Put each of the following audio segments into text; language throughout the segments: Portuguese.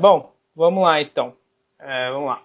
Bom, vamos lá então. Vamos lá.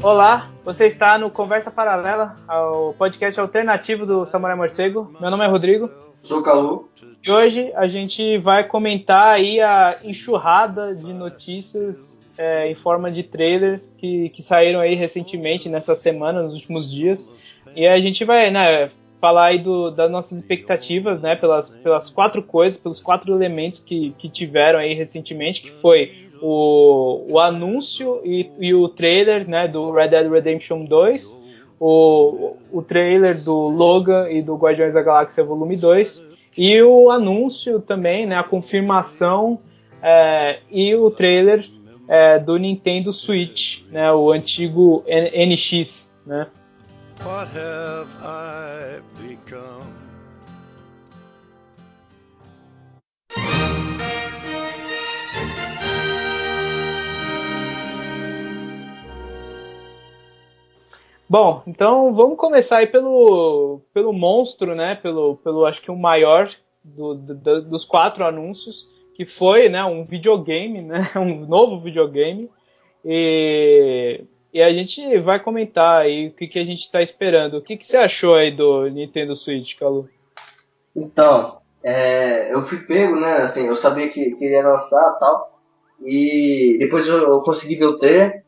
Olá, você está no Conversa Paralela, o podcast alternativo do Samurai Morcego. Meu nome é Rodrigo. Sou o Calu. E hoje a gente vai comentar aí a enxurrada de notícias em forma de trailers que saíram aí recentemente, nessa semana, nos últimos dias. E a gente vai, né, falar aí das nossas expectativas, né, pelas quatro coisas, pelos quatro elementos que tiveram aí recentemente, que foi o anúncio e o trailer, né, do Red Dead Redemption 2, o trailer do Logan e do Guardiões da Galáxia Volume 2, e o anúncio também, né, a confirmação e o trailer do Nintendo Switch, né, o antigo NX, né? What have I become? Bom, então vamos começar aí pelo monstro, né? Pelo acho que o maior dos quatro anúncios, que foi, né, um videogame, né? Um novo videogame. E a gente vai comentar aí o que a gente está esperando. O que você achou aí do Nintendo Switch, Calu? Então, eu fui pego, né? Assim, eu sabia que iria lançar e tal. E depois eu consegui ver o trailer.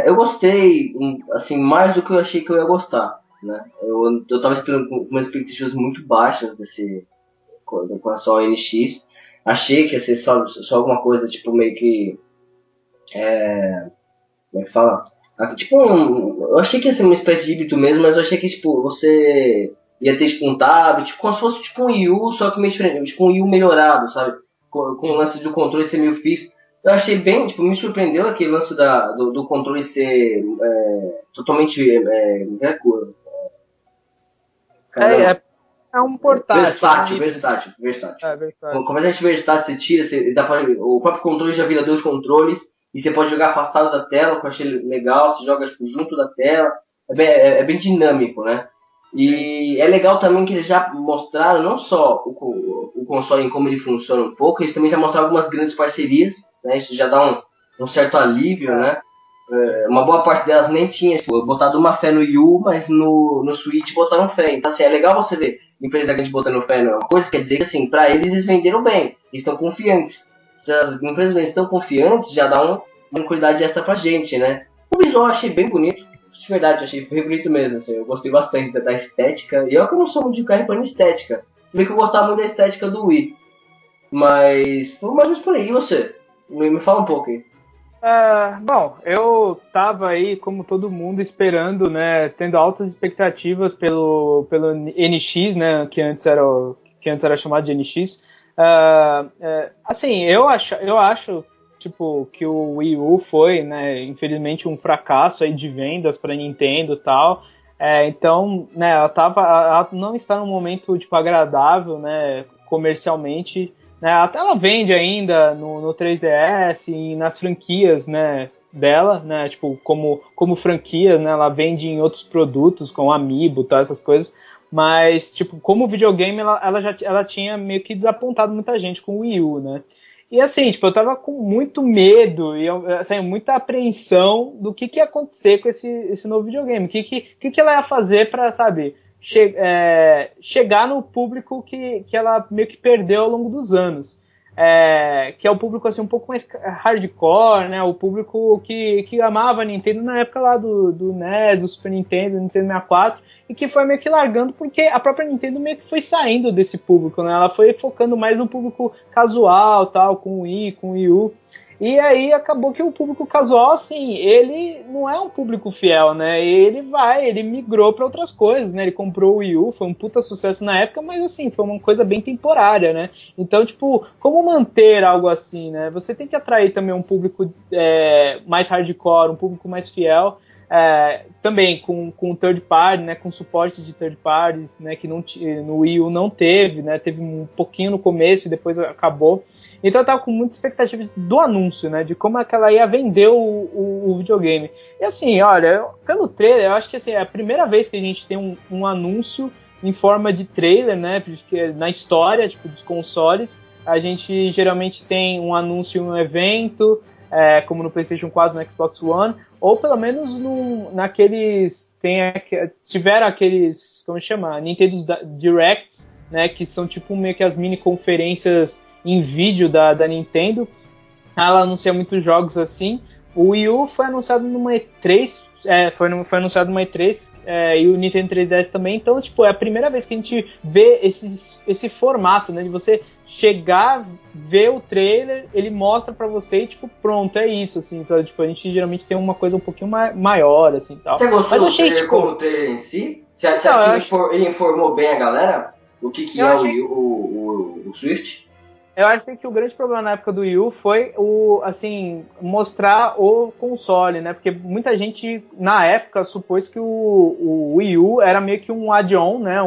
Eu gostei, assim, mais do que eu achei que eu ia gostar, né? Eu tava esperando com umas expectativas muito baixas com relação ao NX. Achei que ia ser só alguma coisa, tipo, meio que... Como é que fala? Tipo, eu achei que ia ser uma espécie de híbrido mesmo, mas eu achei que, tipo, você ia ter, tipo, um tablet, tipo, como se fosse, tipo, um Wii U, só que meio diferente, tipo, um Wii U melhorado, sabe? Com o lance do controle ser meio fixo. Eu achei bem, tipo, me surpreendeu aquele lance do controle ser totalmente, É, caramba, é, é um portátil, é um versátil, híbrido. versátil, versátil. Versátil. Completamente versátil, você tira, o próprio controle já vira dois controles, e você pode jogar afastado da tela, que eu achei legal, você joga tipo, junto da tela, é bem dinâmico, né? Sim. E é legal também que eles já mostraram não só o console em como ele funciona um pouco, eles também já mostraram algumas grandes parcerias, né? Isso já dá um certo alívio, É, né? sim. Uma boa parte delas nem tinha, tipo, botado uma fé no Wii U, mas no Switch botaram fé. Então, assim, é legal você ver empresa grande botando fé numa coisa, quer dizer que, assim, pra eles venderam bem, eles estão confiantes. Se as empresas grandes estão confiantes, já dá uma tranquilidade extra pra gente, né? O visual eu achei bem bonito, de verdade, eu achei bem bonito mesmo, assim, eu gostei bastante da estética, e eu que não sou muito de carro para estética, se bem que eu gostava muito da estética do Wii, mas foi mais ou menos por aí, e você? Me fala um pouco aí. Bom, eu tava aí, como todo mundo, esperando, né, tendo altas expectativas pelo NX, né, que antes era chamado de NX. Assim, eu acho, tipo, que o Wii U foi, né, infelizmente um fracasso aí de vendas para Nintendo e tal. Então, né, ela não está num momento, tipo, agradável, né, comercialmente, né, até ela vende ainda no 3DS e nas franquias, né, dela, né, tipo, como franquia, né, ela vende em outros produtos, como Amiibo, tá, essas coisas, mas, tipo, como videogame, ela tinha meio que desapontado muita gente com o Wii U, né. E assim, tipo, eu tava com muito medo e assim, muita apreensão do que ia acontecer com esse novo videogame. O que ela ia fazer pra, sabe, chegar no público que ela meio que perdeu ao longo dos anos. Que é o público assim, um pouco mais hardcore, né? O público que amava a Nintendo na época lá do NES, do Super Nintendo, Nintendo 64, e que foi meio que largando porque a própria Nintendo meio que foi saindo desse público, né? Ela foi focando mais no público casual, tal, com o Wii, com o Wii U. E aí acabou que o público casual, assim, ele não é um público fiel, né? Ele migrou para outras coisas, né? Ele comprou o Wii U, foi um puta sucesso na época, mas assim, foi uma coisa bem temporária, né? Então, tipo, como manter algo assim, né? Você tem que atrair também um público mais hardcore, um público mais fiel, também com third party, né, com suporte de third parties, né, que no Wii U não teve, né, teve um pouquinho no começo e depois acabou. Então eu tava com muita expectativa do anúncio, né? De como é que ela ia vender o videogame. E assim, olha, pelo trailer, eu acho que assim, é a primeira vez que a gente tem um anúncio em forma de trailer, né? Porque na história, tipo, dos consoles, a gente geralmente tem um anúncio em um evento, como no PlayStation 4, no Xbox One, ou pelo menos naqueles... tiveram aqueles, como chama? Nintendo Directs, né? Que são tipo meio que as mini conferências em vídeo da Nintendo. Ela anuncia muitos jogos assim. O Wii U foi anunciado numa E3, foi anunciado numa E3, e o Nintendo 3DS também. Então, tipo, é a primeira vez que a gente vê esse formato, né? De você chegar, ver o trailer, ele mostra pra você e, tipo, pronto, é isso, assim, sabe? Tipo, a gente geralmente tem uma coisa um pouquinho maior, assim, tal. Você gostou Mas eu do achei, trailer tipo... como o trailer em si? Você acha que ele informou bem a galera? O que é o Swift? Eu acho que o grande problema na época do Wii U foi mostrar o console, né? Porque muita gente, na época, supôs que o Wii U era meio que um add-on, né?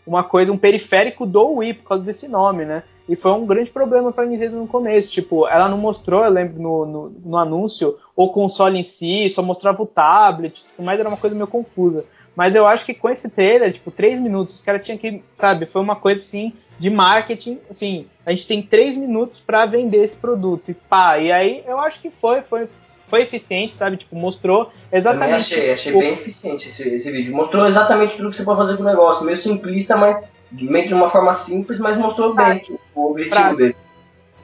Uma coisa, um periférico do Wii, por causa desse nome, né? E foi um grande problema para a Nintendo no começo. Tipo, ela não mostrou, eu lembro, no anúncio, o console em si, só mostrava o tablet, mas era uma coisa meio confusa. Mas eu acho que com esse trailer, tipo, 3 minutos, os caras tinham que, sabe, foi uma coisa assim de marketing, assim, a gente tem 3 minutos para vender esse produto, e pá, e aí eu acho que foi eficiente, sabe, tipo, mostrou exatamente... Também achei bem eficiente esse vídeo, mostrou exatamente tudo que você pode fazer com o negócio, meio simplista, mas meio que de uma forma simples, mas mostrou bem o objetivo dele.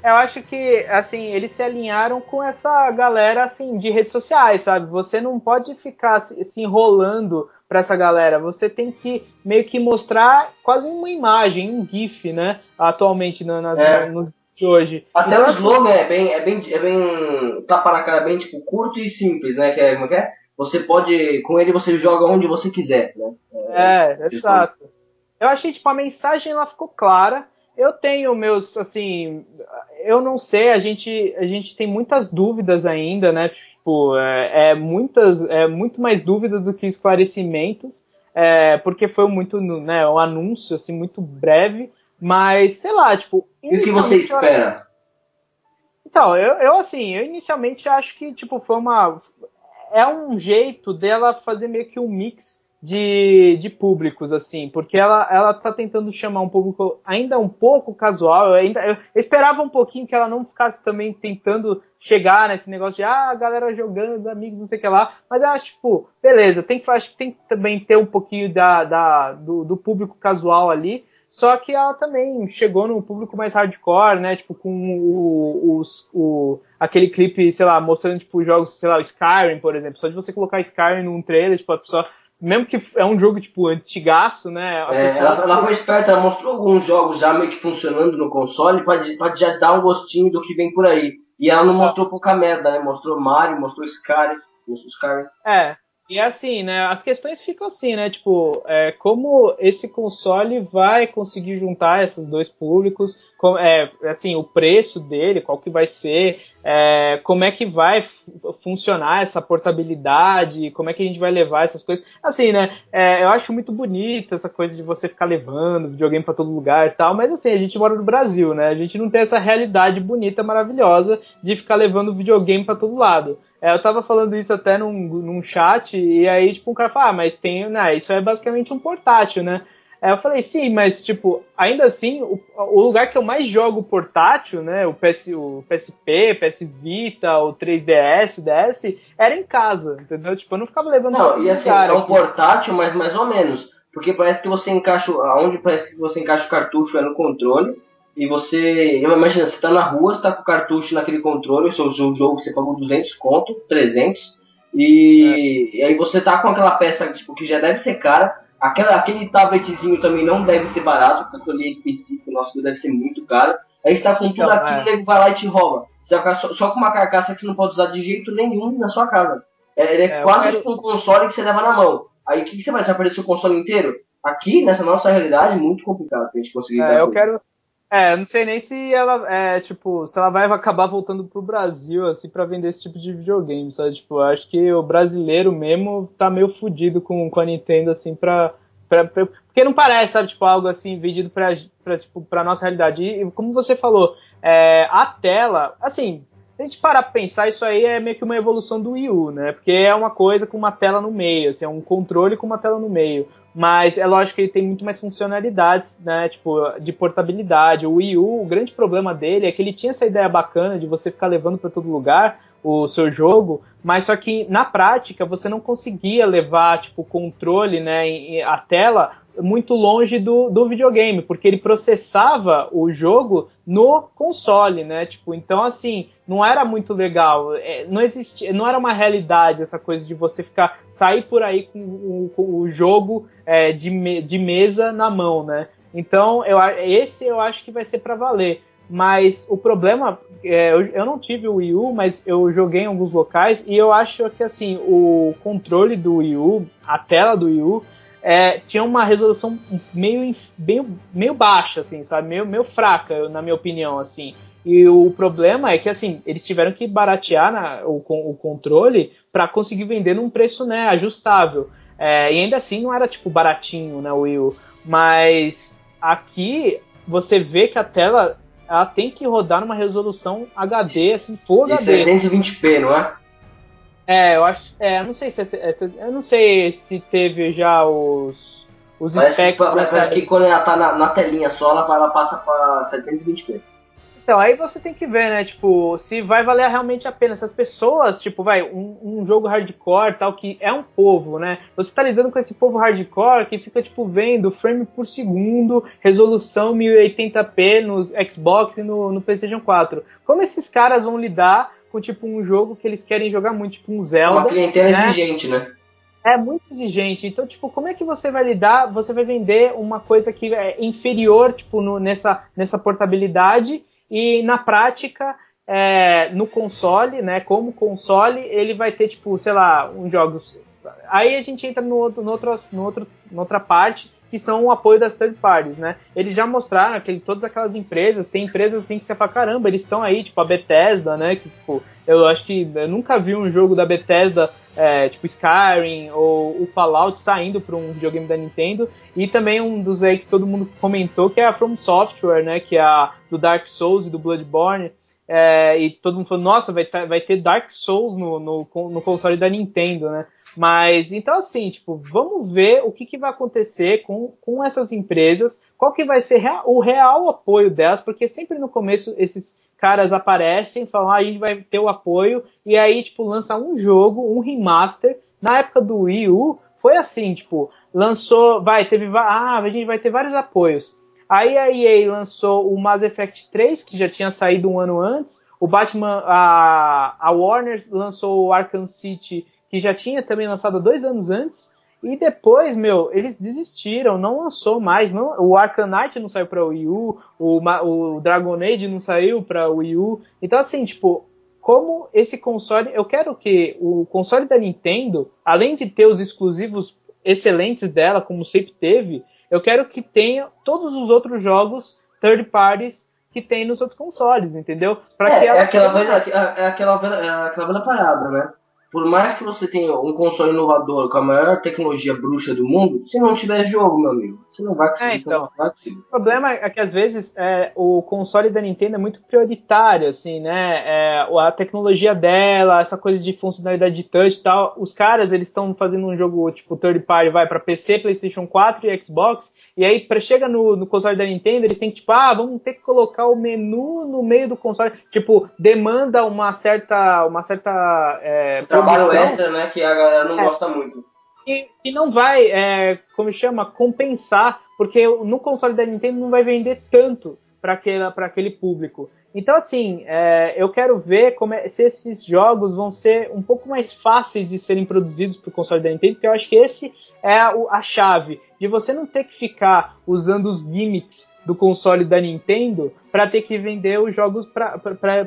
Eu acho que, assim, eles se alinharam com essa galera, assim, de redes sociais, sabe? Você não pode ficar se enrolando para essa galera. Você tem que meio que mostrar quase uma imagem, um GIF, né? Atualmente no de hoje. Até então, o slogan é bem tapa na cara, bem tipo curto e simples, né? Como é que é? Você pode, com ele você joga onde você quiser, né? Exato. Eu achei, tipo, a mensagem ela ficou clara. Eu tenho meus, assim, eu não sei, a gente tem muitas dúvidas ainda, né? Tipo, muito mais dúvidas do que esclarecimentos, porque foi muito, né, um anúncio, assim, muito breve, mas, sei lá, tipo... E o que você espera? Então, eu inicialmente acho que, tipo, é um jeito dela fazer meio que um mix de públicos, assim, porque ela tá tentando chamar um público ainda um pouco casual. Eu esperava um pouquinho que ela não ficasse também tentando chegar nesse negócio de a galera jogando, amigos, não sei o que lá, mas eu acho, tipo, beleza, acho que tem que também ter um pouquinho do público casual ali. Só que ela também chegou num público mais hardcore, né? Tipo, com aquele clipe, sei lá, mostrando, tipo, jogos, sei lá, o Skyrim, por exemplo. Só de você colocar Skyrim num trailer, tipo, a pessoa... Mesmo que é um jogo, tipo, antigaço, né? Ela foi esperta, ela mostrou alguns jogos já meio que funcionando no console pra já dar um gostinho do que vem por aí. E ela não mostrou pouca merda, né? Mostrou Mario, mostrou Skyrim. E assim, né, as questões ficam assim, né, tipo, como esse console vai conseguir juntar esses dois públicos, assim, o preço dele, qual que vai ser, como é que vai funcionar essa portabilidade, como é que a gente vai levar essas coisas, assim, né, eu acho muito bonita essa coisa de você ficar levando videogame pra todo lugar e tal, mas assim, a gente mora no Brasil, né, a gente não tem essa realidade bonita, maravilhosa de ficar levando videogame pra todo lado. Eu tava falando isso até num chat, e aí, tipo, um cara fala, mas né, isso é basicamente um portátil, né? Eu falei, sim, mas, tipo, ainda assim, o lugar que eu mais jogo portátil, né, o PSP, PS Vita, o 3DS, o DS, era em casa, entendeu? Tipo, eu não ficava levando Não, e assim, lugar é um aqui. portátil, mas mais ou menos. Porque parece que você encaixa, aonde parece que você encaixa o cartucho é no controle, e imagina, você tá na rua, você tá com o cartucho naquele controle, o seu jogo você pagou 200 conto, 300, e aí você tá com aquela peça, tipo, que já deve ser cara, aquele tabletzinho também não deve ser barato, porque aquele é específico, nosso deve ser muito caro, aí você tá com tudo aquilo, e ele vai lá e te rouba. Você vai ficar só com uma carcaça que você não pode usar de jeito nenhum na sua casa. Ele é quase um console que você leva na mão. Aí o que você vai? Você vai perder seu console inteiro? Aqui, nessa nossa realidade, é muito complicado pra gente conseguir dar coisa. Eu não sei nem se ela tipo, se ela vai acabar voltando pro Brasil, assim, pra vender esse tipo de videogame, sabe? Tipo, eu acho que o brasileiro mesmo tá meio fudido com a Nintendo, assim, pra Porque não parece, sabe, tipo, algo assim, vendido pra nossa realidade. E como você falou, a tela, assim, se a gente parar pra pensar, isso aí é meio que uma evolução do Wii U, né? Porque é uma coisa com uma tela no meio, assim, é um controle com uma tela no meio. Mas é lógico que ele tem muito mais funcionalidades, né? Tipo, de portabilidade. O Wii U, o grande problema dele é que ele tinha essa ideia bacana de você ficar levando para todo lugar o seu jogo, mas só que na prática você não conseguia levar, tipo, o controle, né, a tela muito longe do videogame, porque ele processava o jogo no console, né? Tipo, então assim, não era muito legal, não existia, não era uma realidade essa coisa de você sair por aí com o jogo de mesa na mão, né? Então, esse eu acho que vai ser para valer. Mas o problema, eu não tive o Wii U, mas eu joguei em alguns locais e eu acho que assim, o controle do Wii U, a tela do Wii U, tinha uma resolução meio baixa, assim, sabe? Meio fraca, na minha opinião, assim. E o problema é que, assim, eles tiveram que baratear o controle para conseguir vender num preço, né, ajustável. E ainda assim não era, tipo, baratinho, né, o Wii U. Mas aqui você vê que a tela ela tem que rodar numa resolução HD, assim, Full de HD. 720p, não é? Eu acho. Eu não sei eu não sei se teve já os specs. Parece que quando ela tá na telinha só, ela passa pra 720p. Então, aí você tem que ver, né, tipo, se vai valer realmente a pena. Essas pessoas, tipo, um jogo hardcore, tal, que é um povo, né? Você tá lidando com esse povo hardcore que fica, tipo, vendo frame por segundo, resolução 1080p no Xbox e no PlayStation 4. Como esses caras vão lidar com, tipo, um jogo que eles querem jogar muito, tipo, um Zelda, uma clientela, né, exigente, né? É muito exigente. Então, tipo, como é que você vai lidar? Você vai vender uma coisa que é inferior, tipo, nessa portabilidade e na prática, no console, né? Como console, ele vai ter, tipo, sei lá, uns jogos. Aí a gente entra noutra parte, que são o apoio das third parties, né? Eles já mostraram que todas aquelas empresas, tem empresas assim que você fala, caramba, eles estão aí, tipo a Bethesda, né? Que, tipo, eu acho que eu nunca vi um jogo da Bethesda, tipo Skyrim ou o Fallout saindo para um videogame da Nintendo. E também um dos aí que todo mundo comentou, que é a From Software, né? Que é a do Dark Souls e do Bloodborne. E todo mundo falou, nossa, vai ter Dark Souls no console da Nintendo, né? Mas, então assim, tipo, vamos ver o que vai acontecer com essas empresas, qual que vai ser o real apoio delas, porque sempre no começo esses caras aparecem, falam, a gente vai ter o apoio, e aí, tipo, lança um jogo, um remaster. Na época do Wii U, foi assim, tipo, lançou, a gente vai ter vários apoios. Aí a EA lançou o Mass Effect 3, que já tinha saído um ano antes, o Batman, a Warner lançou o Arkham City, que já tinha também lançado 2 anos antes, e depois, eles desistiram, não lançou mais, o Arkham Knight não saiu para o Wii U, o Dragon Age não saiu para o Wii U, então assim, tipo, como esse console, eu quero que o console da Nintendo, além de ter os exclusivos excelentes dela, como sempre teve, eu quero que tenha todos os outros jogos third parties que tem nos outros consoles, entendeu? Aquela velha parada, né? Por mais que você tenha um console inovador com a maior tecnologia bruxa do mundo, se não tiver jogo, meu amigo, você não vai conseguir. Então, não vai conseguir. O problema é que às vezes o console da Nintendo é muito prioritário, assim, né? A tecnologia dela, essa coisa de funcionalidade de touch e tal, os caras, eles estão fazendo um jogo tipo third party, vai para PC, PlayStation 4 e Xbox, e aí chega no console da Nintendo, eles têm que, tipo, vamos ter que colocar o menu no meio do console, tipo, demanda uma certa trabalho extra, né, que a galera não gosta muito. E não vai, como chama, compensar, porque no console da Nintendo não vai vender tanto para aquele público. Então, assim, eu quero ver se esses jogos vão ser um pouco mais fáceis de serem produzidos para o console da Nintendo, porque eu acho que esse é a chave, de você não ter que ficar usando os gimmicks do console da Nintendo para ter que vender os jogos para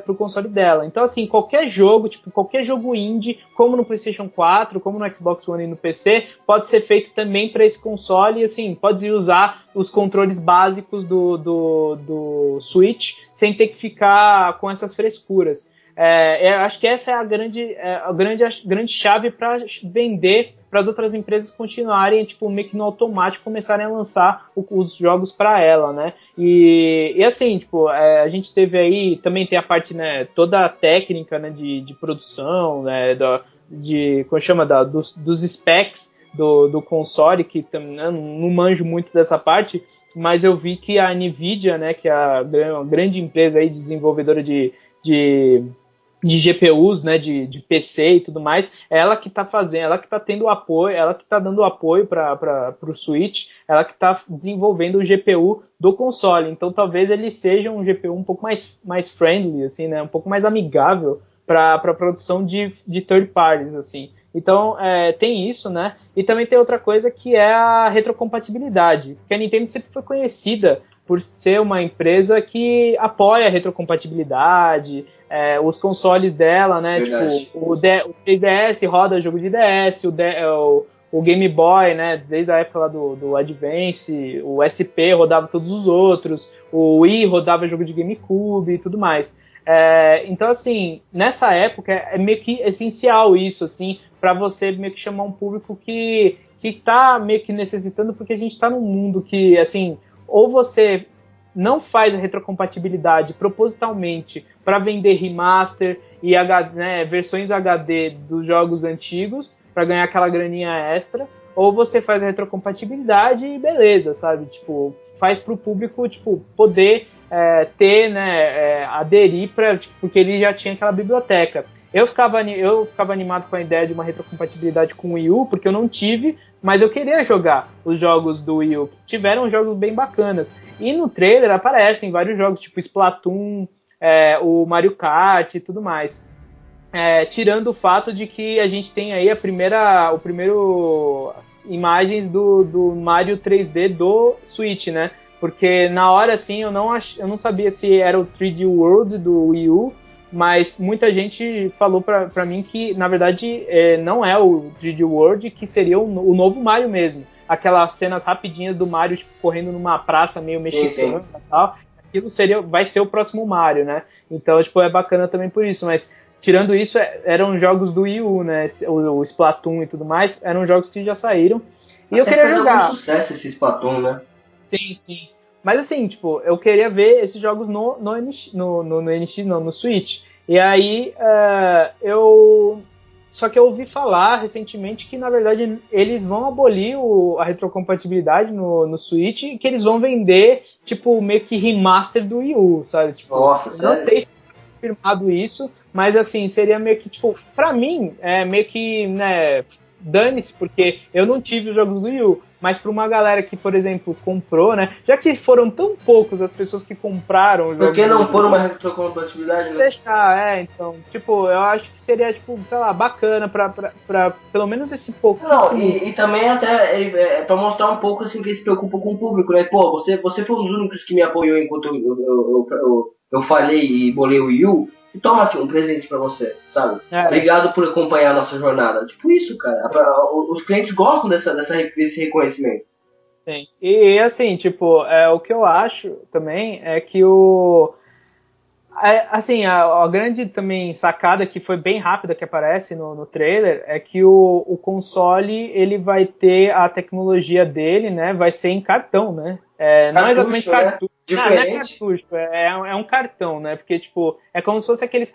o console dela. Então, assim, qualquer jogo indie, como no PlayStation 4, como no Xbox One e no PC, pode ser feito também para esse console, e assim, pode usar os controles básicos do Switch sem ter que ficar com essas frescuras. Eu acho que essa é a grande chave para vender para as outras empresas continuarem, tipo, meio que no automático começarem a lançar os jogos para ela, né? E assim, tipo, a gente teve aí, também tem a parte, né, toda a técnica, né, de produção, né, como chama, dos specs do console, que eu não manjo muito dessa parte, mas eu vi que a Nvidia, né, que é a grande empresa aí desenvolvedora de GPUs, né, de PC e tudo mais, ela que está fazendo, ela que está tendo apoio, ela que está dando apoio para o Switch, ela que está desenvolvendo o GPU do console. Então talvez ele seja um GPU um pouco mais friendly, assim, né, um pouco mais amigável para a produção de third parties, assim. Então tem isso, né? E também tem outra coisa que é a retrocompatibilidade, que a Nintendo sempre foi conhecida por ser uma empresa que apoia a retrocompatibilidade, os consoles dela, né? Verdade. Tipo, o 3DS roda jogo de DS, o Game Boy, né? Desde a época lá do Advance, o SP rodava todos os outros, o Wii rodava jogo de GameCube e tudo mais. Então, assim, nessa época é meio que essencial isso, assim, para você meio que chamar um público que tá meio que necessitando, porque a gente tá num mundo que, assim, ou você não faz a retrocompatibilidade propositalmente para vender remaster e né, versões HD dos jogos antigos para ganhar aquela graninha extra, ou você faz a retrocompatibilidade e beleza, sabe? Tipo, faz para o público, tipo, poder ter, né, aderir porque ele já tinha aquela biblioteca. Eu ficava animado com a ideia de uma retrocompatibilidade com o Wii U, porque eu não tive, mas eu queria jogar os jogos do Wii U. Tiveram jogos bem bacanas. E no trailer aparecem vários jogos, tipo Splatoon, o Mario Kart e tudo mais. Tirando o fato de que a gente tem aí as primeiro imagens do Mario 3D do Switch, né? Porque na hora, assim, eu não sabia se era o 3D World do Wii U, mas muita gente falou pra mim que, na verdade, não é o 3D World, que seria o novo Mario mesmo. Aquelas cenas rapidinhas do Mario, tipo, correndo numa praça meio mexicana e tal. Aquilo vai ser o próximo Mario, né? Então, tipo, é bacana também por isso, mas tirando isso, eram jogos do Wii U, né? O Splatoon e tudo mais, eram jogos que já saíram. E eu queria jogar. Fez sucesso esse Splatoon, né? Sim, sim. Mas assim, tipo, eu queria ver esses jogos no NX, não, no Switch. E aí, só que eu ouvi falar recentemente que, na verdade, eles vão abolir a retrocompatibilidade no Switch e que eles vão vender, tipo, meio que remaster do Wii U, sabe? Tipo, Nossa, não sério? sei se é confirmado isso, mas assim, seria meio que, tipo, pra mim, meio que, né, dane-se, porque eu não tive os jogos do Wii U, mas para uma galera que, por exemplo, comprou, né? Já que foram tão poucos as pessoas que compraram os jogos. Por que não pôr uma retrocompatibilidade, né? Deixar, então. Tipo, eu acho que seria, tipo, sei lá, bacana pra pelo menos esse pouco. Não, e também até pra mostrar um pouco assim que eles se preocupam com o público, né? Pô, você foi um dos únicos que me apoiou enquanto eu falei e bolei o Wii U. E toma aqui um presente pra você, sabe? Obrigado por acompanhar a nossa jornada. Tipo isso, cara. Os clientes gostam desse reconhecimento. Sim. E assim, tipo, o que eu acho também é que assim, a grande também sacada que foi bem rápida que aparece no trailer é que o console ele vai ter a tecnologia dele, né? Vai ser em cartão, né? Não é exatamente cartucho. Né? Diferente. Não é cartucho, é um cartão, né? Porque, tipo, é como se fosse aqueles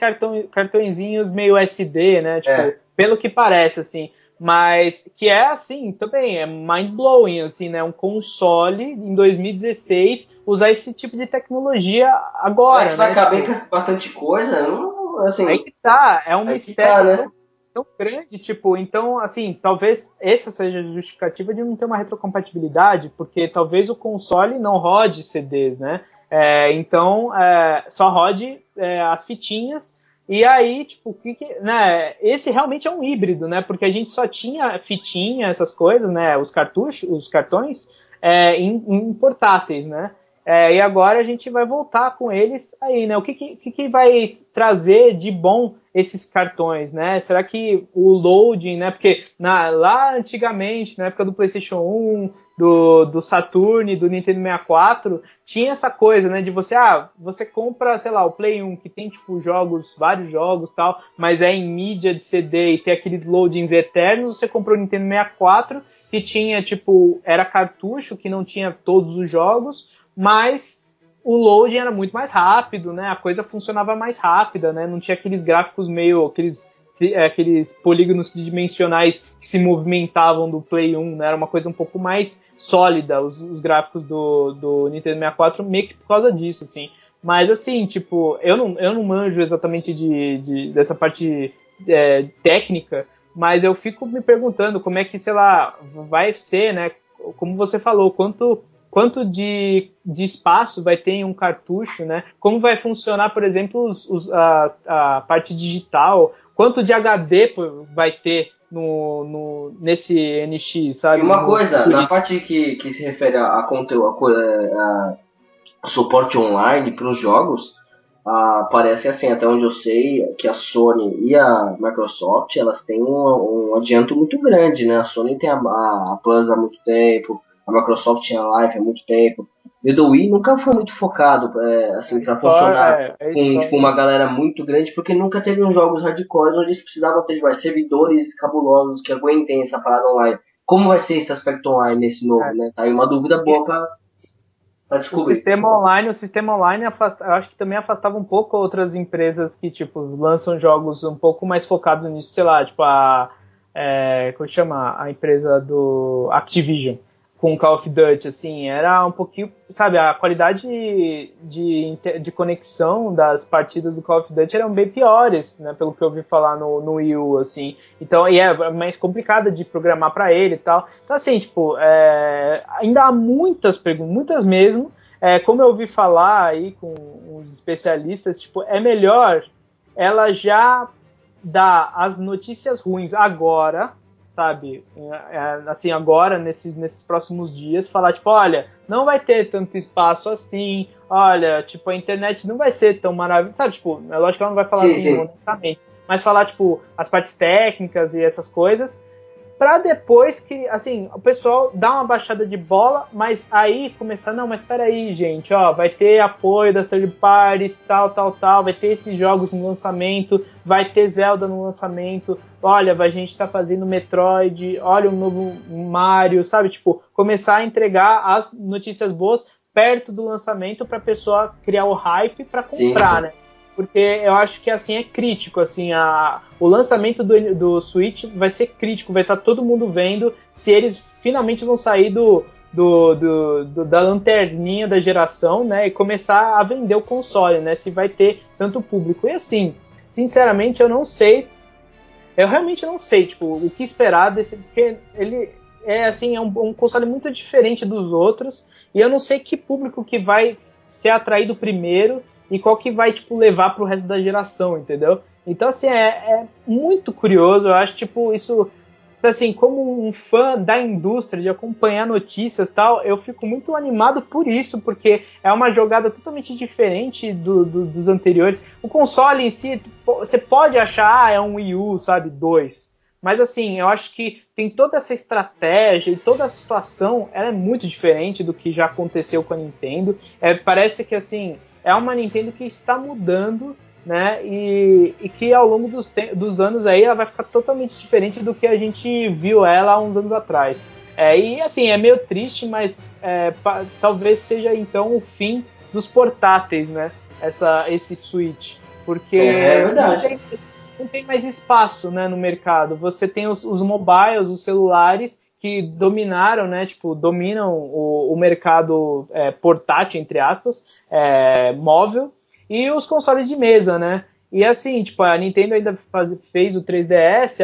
cartõezinhos meio SD, né? Tipo, pelo que parece, assim. Mas que é assim, também é mind-blowing, assim, né? Um console em 2016 usar esse tipo de tecnologia agora, né? Vai caber tipo, bastante coisa, não, assim... Aí que tá, é um mistério né? tão grande, tipo, então, assim, talvez essa seja a justificativa de não ter uma retrocompatibilidade, porque talvez o console não rode CDs, né? Então, só rode as fitinhas. E aí, tipo, né, esse realmente é um híbrido, né? Porque a gente só tinha fitinha, essas coisas, né? Os cartuchos, os cartões, em portáteis, né? E agora a gente vai voltar com eles aí, né? O que vai trazer de bom esses cartões, né? Será que o loading, né? Porque lá antigamente, na época do PlayStation 1, do Saturn, do Nintendo 64, tinha essa coisa, né? De você compra, sei lá, o Play 1, que tem, tipo, vários jogos e tal, mas é em mídia de CD e tem aqueles loadings eternos. Você comprou o Nintendo 64, que tinha, tipo, era cartucho, que não tinha todos os jogos, mas o loading era muito mais rápido, né? A coisa funcionava mais rápida, né? Não tinha aqueles gráficos meio, aqueles polígonos tridimensionais que se movimentavam do Play 1, né? Era uma coisa um pouco mais sólida, os gráficos do Nintendo 64, meio que por causa disso, assim. Mas, assim, tipo, eu não manjo exatamente dessa parte técnica, mas eu fico me perguntando como é que, sei lá, vai ser, né? Como você falou, quanto de espaço vai ter em um cartucho, né? Como vai funcionar, por exemplo, a parte digital, quanto de HD vai ter nesse NX, sabe? E uma coisa, na parte que se refere a conteúdo, a suporte online para os jogos, parece assim, até onde eu sei, que a Sony e a Microsoft, elas têm um adianto muito grande, né? A Sony tem a Plus há muito tempo, a Microsoft tinha a Live há muito tempo. E o do Wii nunca foi muito focado assim, para funcionar com tipo, uma galera muito grande, porque nunca teve uns jogos hardcore onde eles precisavam ter servidores cabulosos que aguentem essa parada online. Como vai ser esse aspecto online nesse novo, né? Tá aí uma dúvida boa para descobrir. O sistema online eu acho que também afastava um pouco outras empresas que, tipo, lançam jogos um pouco mais focados nisso, sei lá, tipo como chama? A empresa do Activision com Call of Duty, assim, era um pouquinho, sabe, a qualidade de conexão das partidas do Call of Duty eram bem piores, né, pelo que eu ouvi falar no Wii U, assim, então, e é mais complicada de programar para ele e tal, então assim, tipo, ainda há muitas perguntas, muitas mesmo, como eu ouvi falar aí com os especialistas, tipo, é melhor ela já dar as notícias ruins agora, sabe, assim, agora, nesses próximos dias, falar, tipo, olha, não vai ter tanto espaço assim, olha, tipo, a internet não vai ser tão maravilhosa, sabe, tipo, é lógico que ela não vai falar assim, honestamente, mas falar, tipo, as partes técnicas e essas coisas, pra depois que, assim, o pessoal dá uma baixada de bola, mas aí começar, não, mas peraí, gente, ó, vai ter apoio das third parties, tal, vai ter esses jogos no lançamento, vai ter Zelda no lançamento, olha, a gente tá fazendo Metroid, olha um novo Mario, sabe, tipo, começar a entregar as notícias boas perto do lançamento pra pessoa criar o hype pra comprar, né? Porque eu acho que assim é crítico, assim, o lançamento do Switch vai ser crítico, vai estar todo mundo vendo se eles finalmente vão sair da lanterninha da geração, né, e começar a vender o console, né, se vai ter tanto público. E assim, sinceramente eu realmente não sei, tipo, o que esperar desse, porque ele é um console muito diferente dos outros, e eu não sei que público que vai ser atraído primeiro e qual que vai, tipo, levar pro resto da geração, entendeu? Então, assim, é muito curioso, eu acho, tipo, isso, assim, como um fã da indústria, de acompanhar notícias e tal, eu fico muito animado por isso, porque é uma jogada totalmente diferente dos anteriores. O console em si, você pode achar, é um Wii U, sabe, 2, mas, assim, eu acho que tem toda essa estratégia e toda a situação, ela é muito diferente do que já aconteceu com a Nintendo. Parece que, assim, é uma Nintendo que está mudando, né, e que ao longo dos anos aí ela vai ficar totalmente diferente do que a gente viu ela há uns anos atrás. E assim, é meio triste, mas talvez seja então o fim dos portáteis, né, esse Switch, porque é verdade. Não tem mais espaço, né, no mercado. Você tem os mobiles, os celulares, que dominaram, né, tipo, dominam o mercado portátil, entre aspas, móvel, e os consoles de mesa, né? E assim, tipo, a Nintendo ainda fez o 3DS,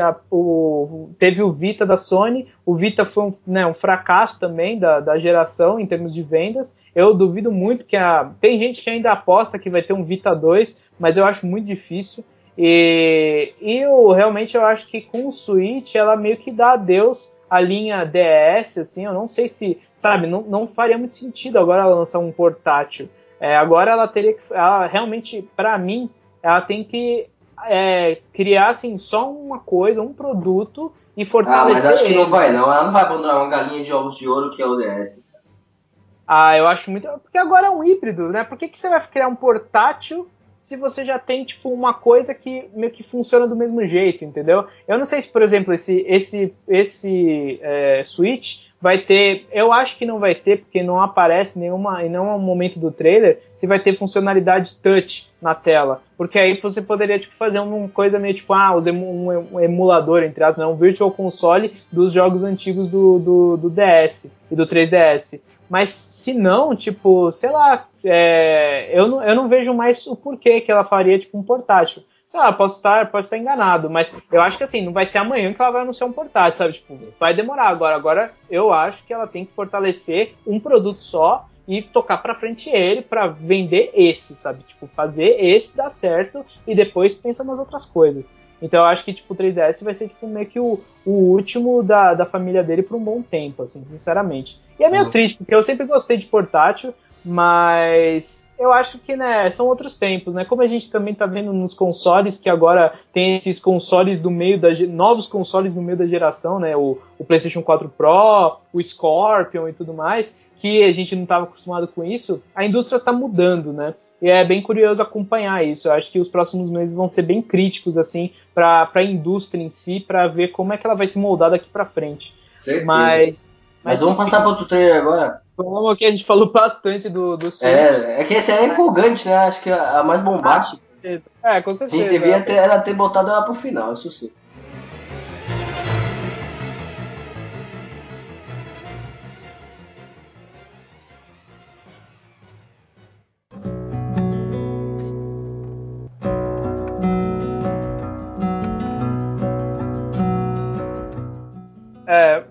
teve o Vita da Sony, o Vita foi um fracasso também da geração em termos de vendas. Eu duvido muito tem gente que ainda aposta que vai ter um Vita 2, mas eu acho muito difícil. E realmente eu acho que com o Switch ela meio que dá adeus à linha DS, assim, eu não sei se, sabe, não faria muito sentido agora lançar um portátil. Agora ela realmente, para mim, ela tem que criar assim, só uma coisa, um produto e fortalecer mas acho que ele. não vai não. Ela não vai abandonar uma galinha de ovos de ouro que é o DS. Eu acho muito. Porque agora é um híbrido, né? Por que você vai criar um portátil se você já tem, tipo, uma coisa que meio que funciona do mesmo jeito, entendeu? Eu não sei se, por exemplo, esse Switch vai ter. Eu acho que não vai ter, porque não aparece em nenhum momento do trailer se vai ter funcionalidade touch na tela. Porque aí você poderia, tipo, fazer uma coisa meio tipo, um emulador, entre aspas, né? Um virtual console dos jogos antigos do DS e do 3DS. Mas se não, tipo, sei lá, eu não vejo mais o porquê que ela faria, tipo, um portátil. Sei lá, posso estar enganado, mas eu acho que assim, não vai ser amanhã que ela vai anunciar um portátil, sabe? Tipo, vai demorar agora. Agora eu acho que ela tem que fortalecer um produto só e tocar pra frente ele pra vender esse, sabe? Tipo, fazer esse dar certo e depois pensa nas outras coisas. Então eu acho que, tipo, o 3DS vai ser, tipo, meio que o último da família dele por um bom tempo, assim, sinceramente. E é meio triste, porque eu sempre gostei de portátil, mas eu acho que, né, são outros tempos, né? Como a gente também tá vendo nos consoles, que agora tem esses consoles do meio novos consoles no meio da geração, né? O PlayStation 4 Pro, o Scorpion e tudo mais, que a gente não estava acostumado com isso, a indústria está mudando, né? E é bem curioso acompanhar isso. Eu acho que os próximos meses vão ser bem críticos, assim, para a indústria em si, para ver como é que ela vai se moldar daqui para frente. Certeza. Mas vamos passar para outro trailer agora. Como que a gente falou bastante do Switch. É que esse é empolgante, né? Acho que a mais bombástica. Com certeza. A gente devia ter botado ela pro final, isso sim.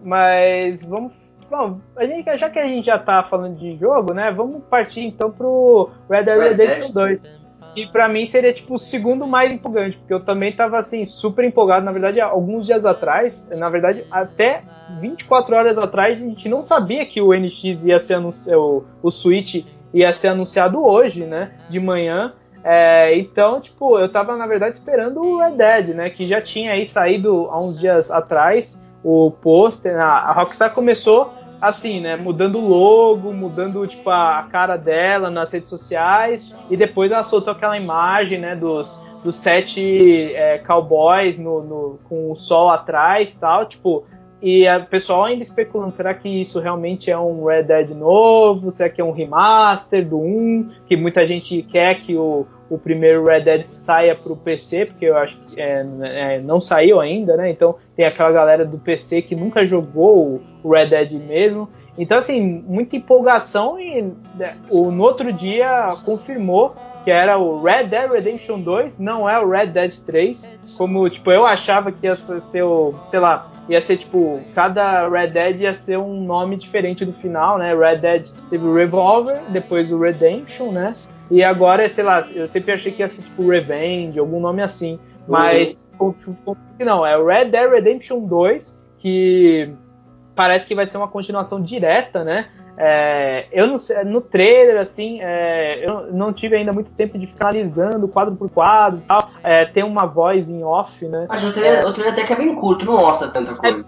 Mas vamos. Bom, já que a gente já tá falando de jogo, né? Vamos partir então pro Red Dead Redemption 2. Que pra mim seria tipo o segundo mais empolgante, porque eu também tava assim, super empolgado. Na verdade, alguns dias atrás, na verdade, até 24 horas atrás, a gente não sabia que o NX ia ser anunciado, o Switch ia ser anunciado hoje, né? De manhã. Então, tipo, eu tava, na verdade, esperando o Red Dead, né? Que já tinha aí saído há uns dias atrás o pôster. A Rockstar começou assim, né, mudando o logo, mudando tipo a cara dela nas redes sociais, e depois ela soltou aquela imagem, né, dos 7 cowboys com o sol atrás, tal, tipo, e o pessoal ainda especulando, será que isso realmente é um Red Dead novo? Será que é um remaster do 1? Que muita gente quer que o primeiro Red Dead saia para o PC, porque eu acho que não saiu ainda, né? Então tem aquela galera do PC que nunca jogou o Red Dead mesmo. Então, assim, muita empolgação e no outro dia confirmou que era o Red Dead Redemption 2, não é o Red Dead 3, como, tipo, eu achava que ia ser ia ser, tipo, cada Red Dead ia ser um nome diferente do final, né? Red Dead teve o Revolver, depois o Redemption, né? E agora, sei lá, eu sempre achei que ia ser, tipo, Revenge, algum nome assim. Mas, não, é o Red Dead Redemption 2, que parece que vai ser uma continuação direta, né? Eu não sei, no trailer, assim, eu não tive ainda muito tempo de ficar analisando quadro por quadro e tal. Tem uma voz em off, né? Mas o trailer até que é bem curto, não mostra tanta coisa.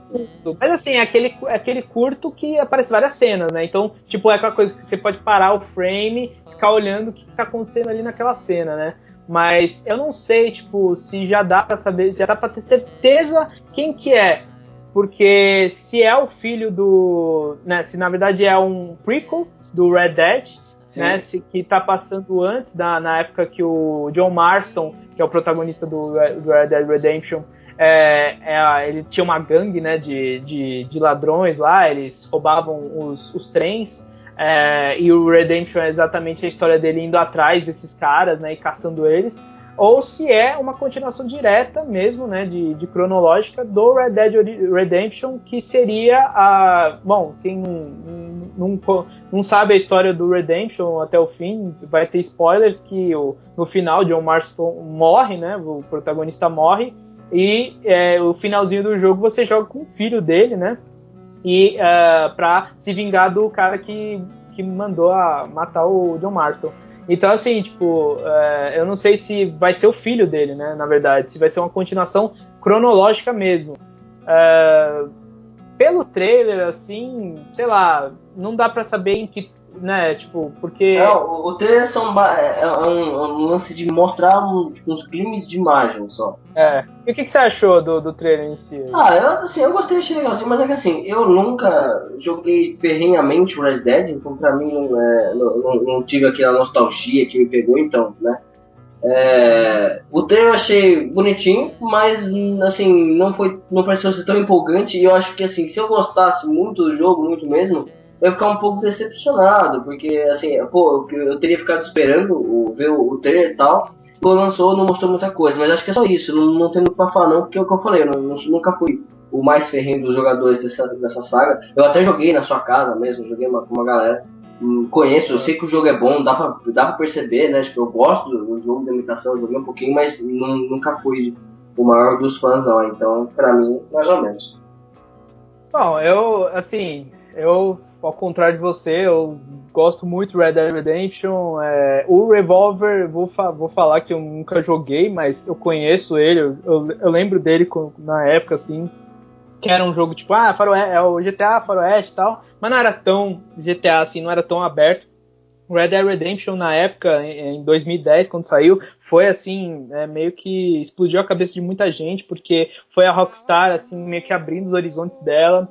Mas assim, é aquele curto que aparece várias cenas, né? Então, tipo, é aquela coisa que você pode parar o frame, ficar olhando o que tá acontecendo ali naquela cena, né? Mas eu não sei, tipo, se já dá pra saber, já dá pra ter certeza quem que é. Porque se é o filho do... Né, se na verdade é um prequel do Red Dead, né, que tá passando antes, na época que o John Marston, que é o protagonista do Red Dead Redemption, ele tinha uma gangue, né, de ladrões lá, eles roubavam os trens, e o Redemption é exatamente a história dele indo atrás desses caras, né, e caçando eles. Ou se é uma continuação direta mesmo, né, de cronológica do Red Dead Redemption, que seria bom, quem não sabe a história do Redemption até o fim, vai ter spoilers que no final John Marston morre, né, o protagonista morre, e o finalzinho do jogo você joga com o filho dele, né, e pra se vingar do cara que mandou matar o John Marston. Então, assim, tipo, eu não sei se vai ser o filho dele, né, na verdade, se vai ser uma continuação cronológica mesmo. Pelo trailer, assim, sei lá, não dá pra saber em que, né, tipo, porque... O trailer é um lance de mostrar uns climes de imagem só. E o que você achou do trailer em si? Eu gostei, achei legalzinho, mas é que assim, eu nunca joguei ferrenhamente o Red Dead, então pra mim não tive aquela nostalgia que me pegou, então, né? O trailer eu achei bonitinho, mas assim, não pareceu ser tão empolgante, e eu acho que assim, se eu gostasse muito do jogo, muito mesmo, eu ia ficar um pouco decepcionado, porque assim, pô, eu teria ficado esperando ver o trailer e tal. Quando lançou não mostrou muita coisa, mas acho que é só isso, não tem muito pra falar não, porque é o que eu falei, eu nunca fui o mais ferrenho dos jogadores dessa saga. Eu até joguei na sua casa mesmo, joguei com uma galera. Conheço, eu sei que o jogo é bom, dá pra perceber, né? Tipo, eu gosto do jogo da imitação, eu joguei um pouquinho, mas nunca fui o maior dos fãs não, então pra mim, mais ou menos. Bom, eu, ao contrário de você, eu gosto muito de Red Dead Redemption. O Revolver, vou falar que eu nunca joguei, mas eu conheço ele, eu lembro dele na época, assim, que era um jogo tipo, Faroeste, é o GTA Faroeste e tal, mas não era tão GTA assim, não era tão aberto. Red Dead Redemption na época, em 2010, quando saiu, foi assim, meio que explodiu a cabeça de muita gente, porque foi a Rockstar assim, meio que abrindo os horizontes dela,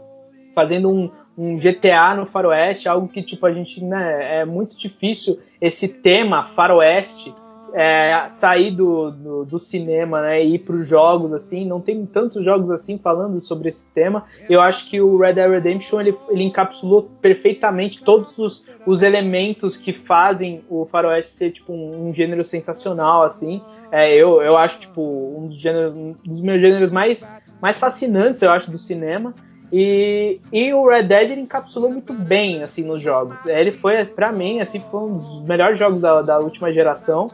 fazendo um GTA no Faroeste, algo que tipo a gente, né, é muito difícil esse tema Faroeste sair do cinema, né, e ir para os jogos, assim, não tem tantos jogos assim falando sobre esse tema. Eu acho que o Red Dead Redemption ele encapsulou perfeitamente todos os elementos que fazem o Faroeste ser tipo um gênero sensacional, assim. Eu acho tipo um dos meus gêneros mais fascinantes, eu acho, do cinema. E o Red Dead ele encapsulou muito bem assim nos jogos. Ele foi, para mim, assim, foi um dos melhores jogos da última geração.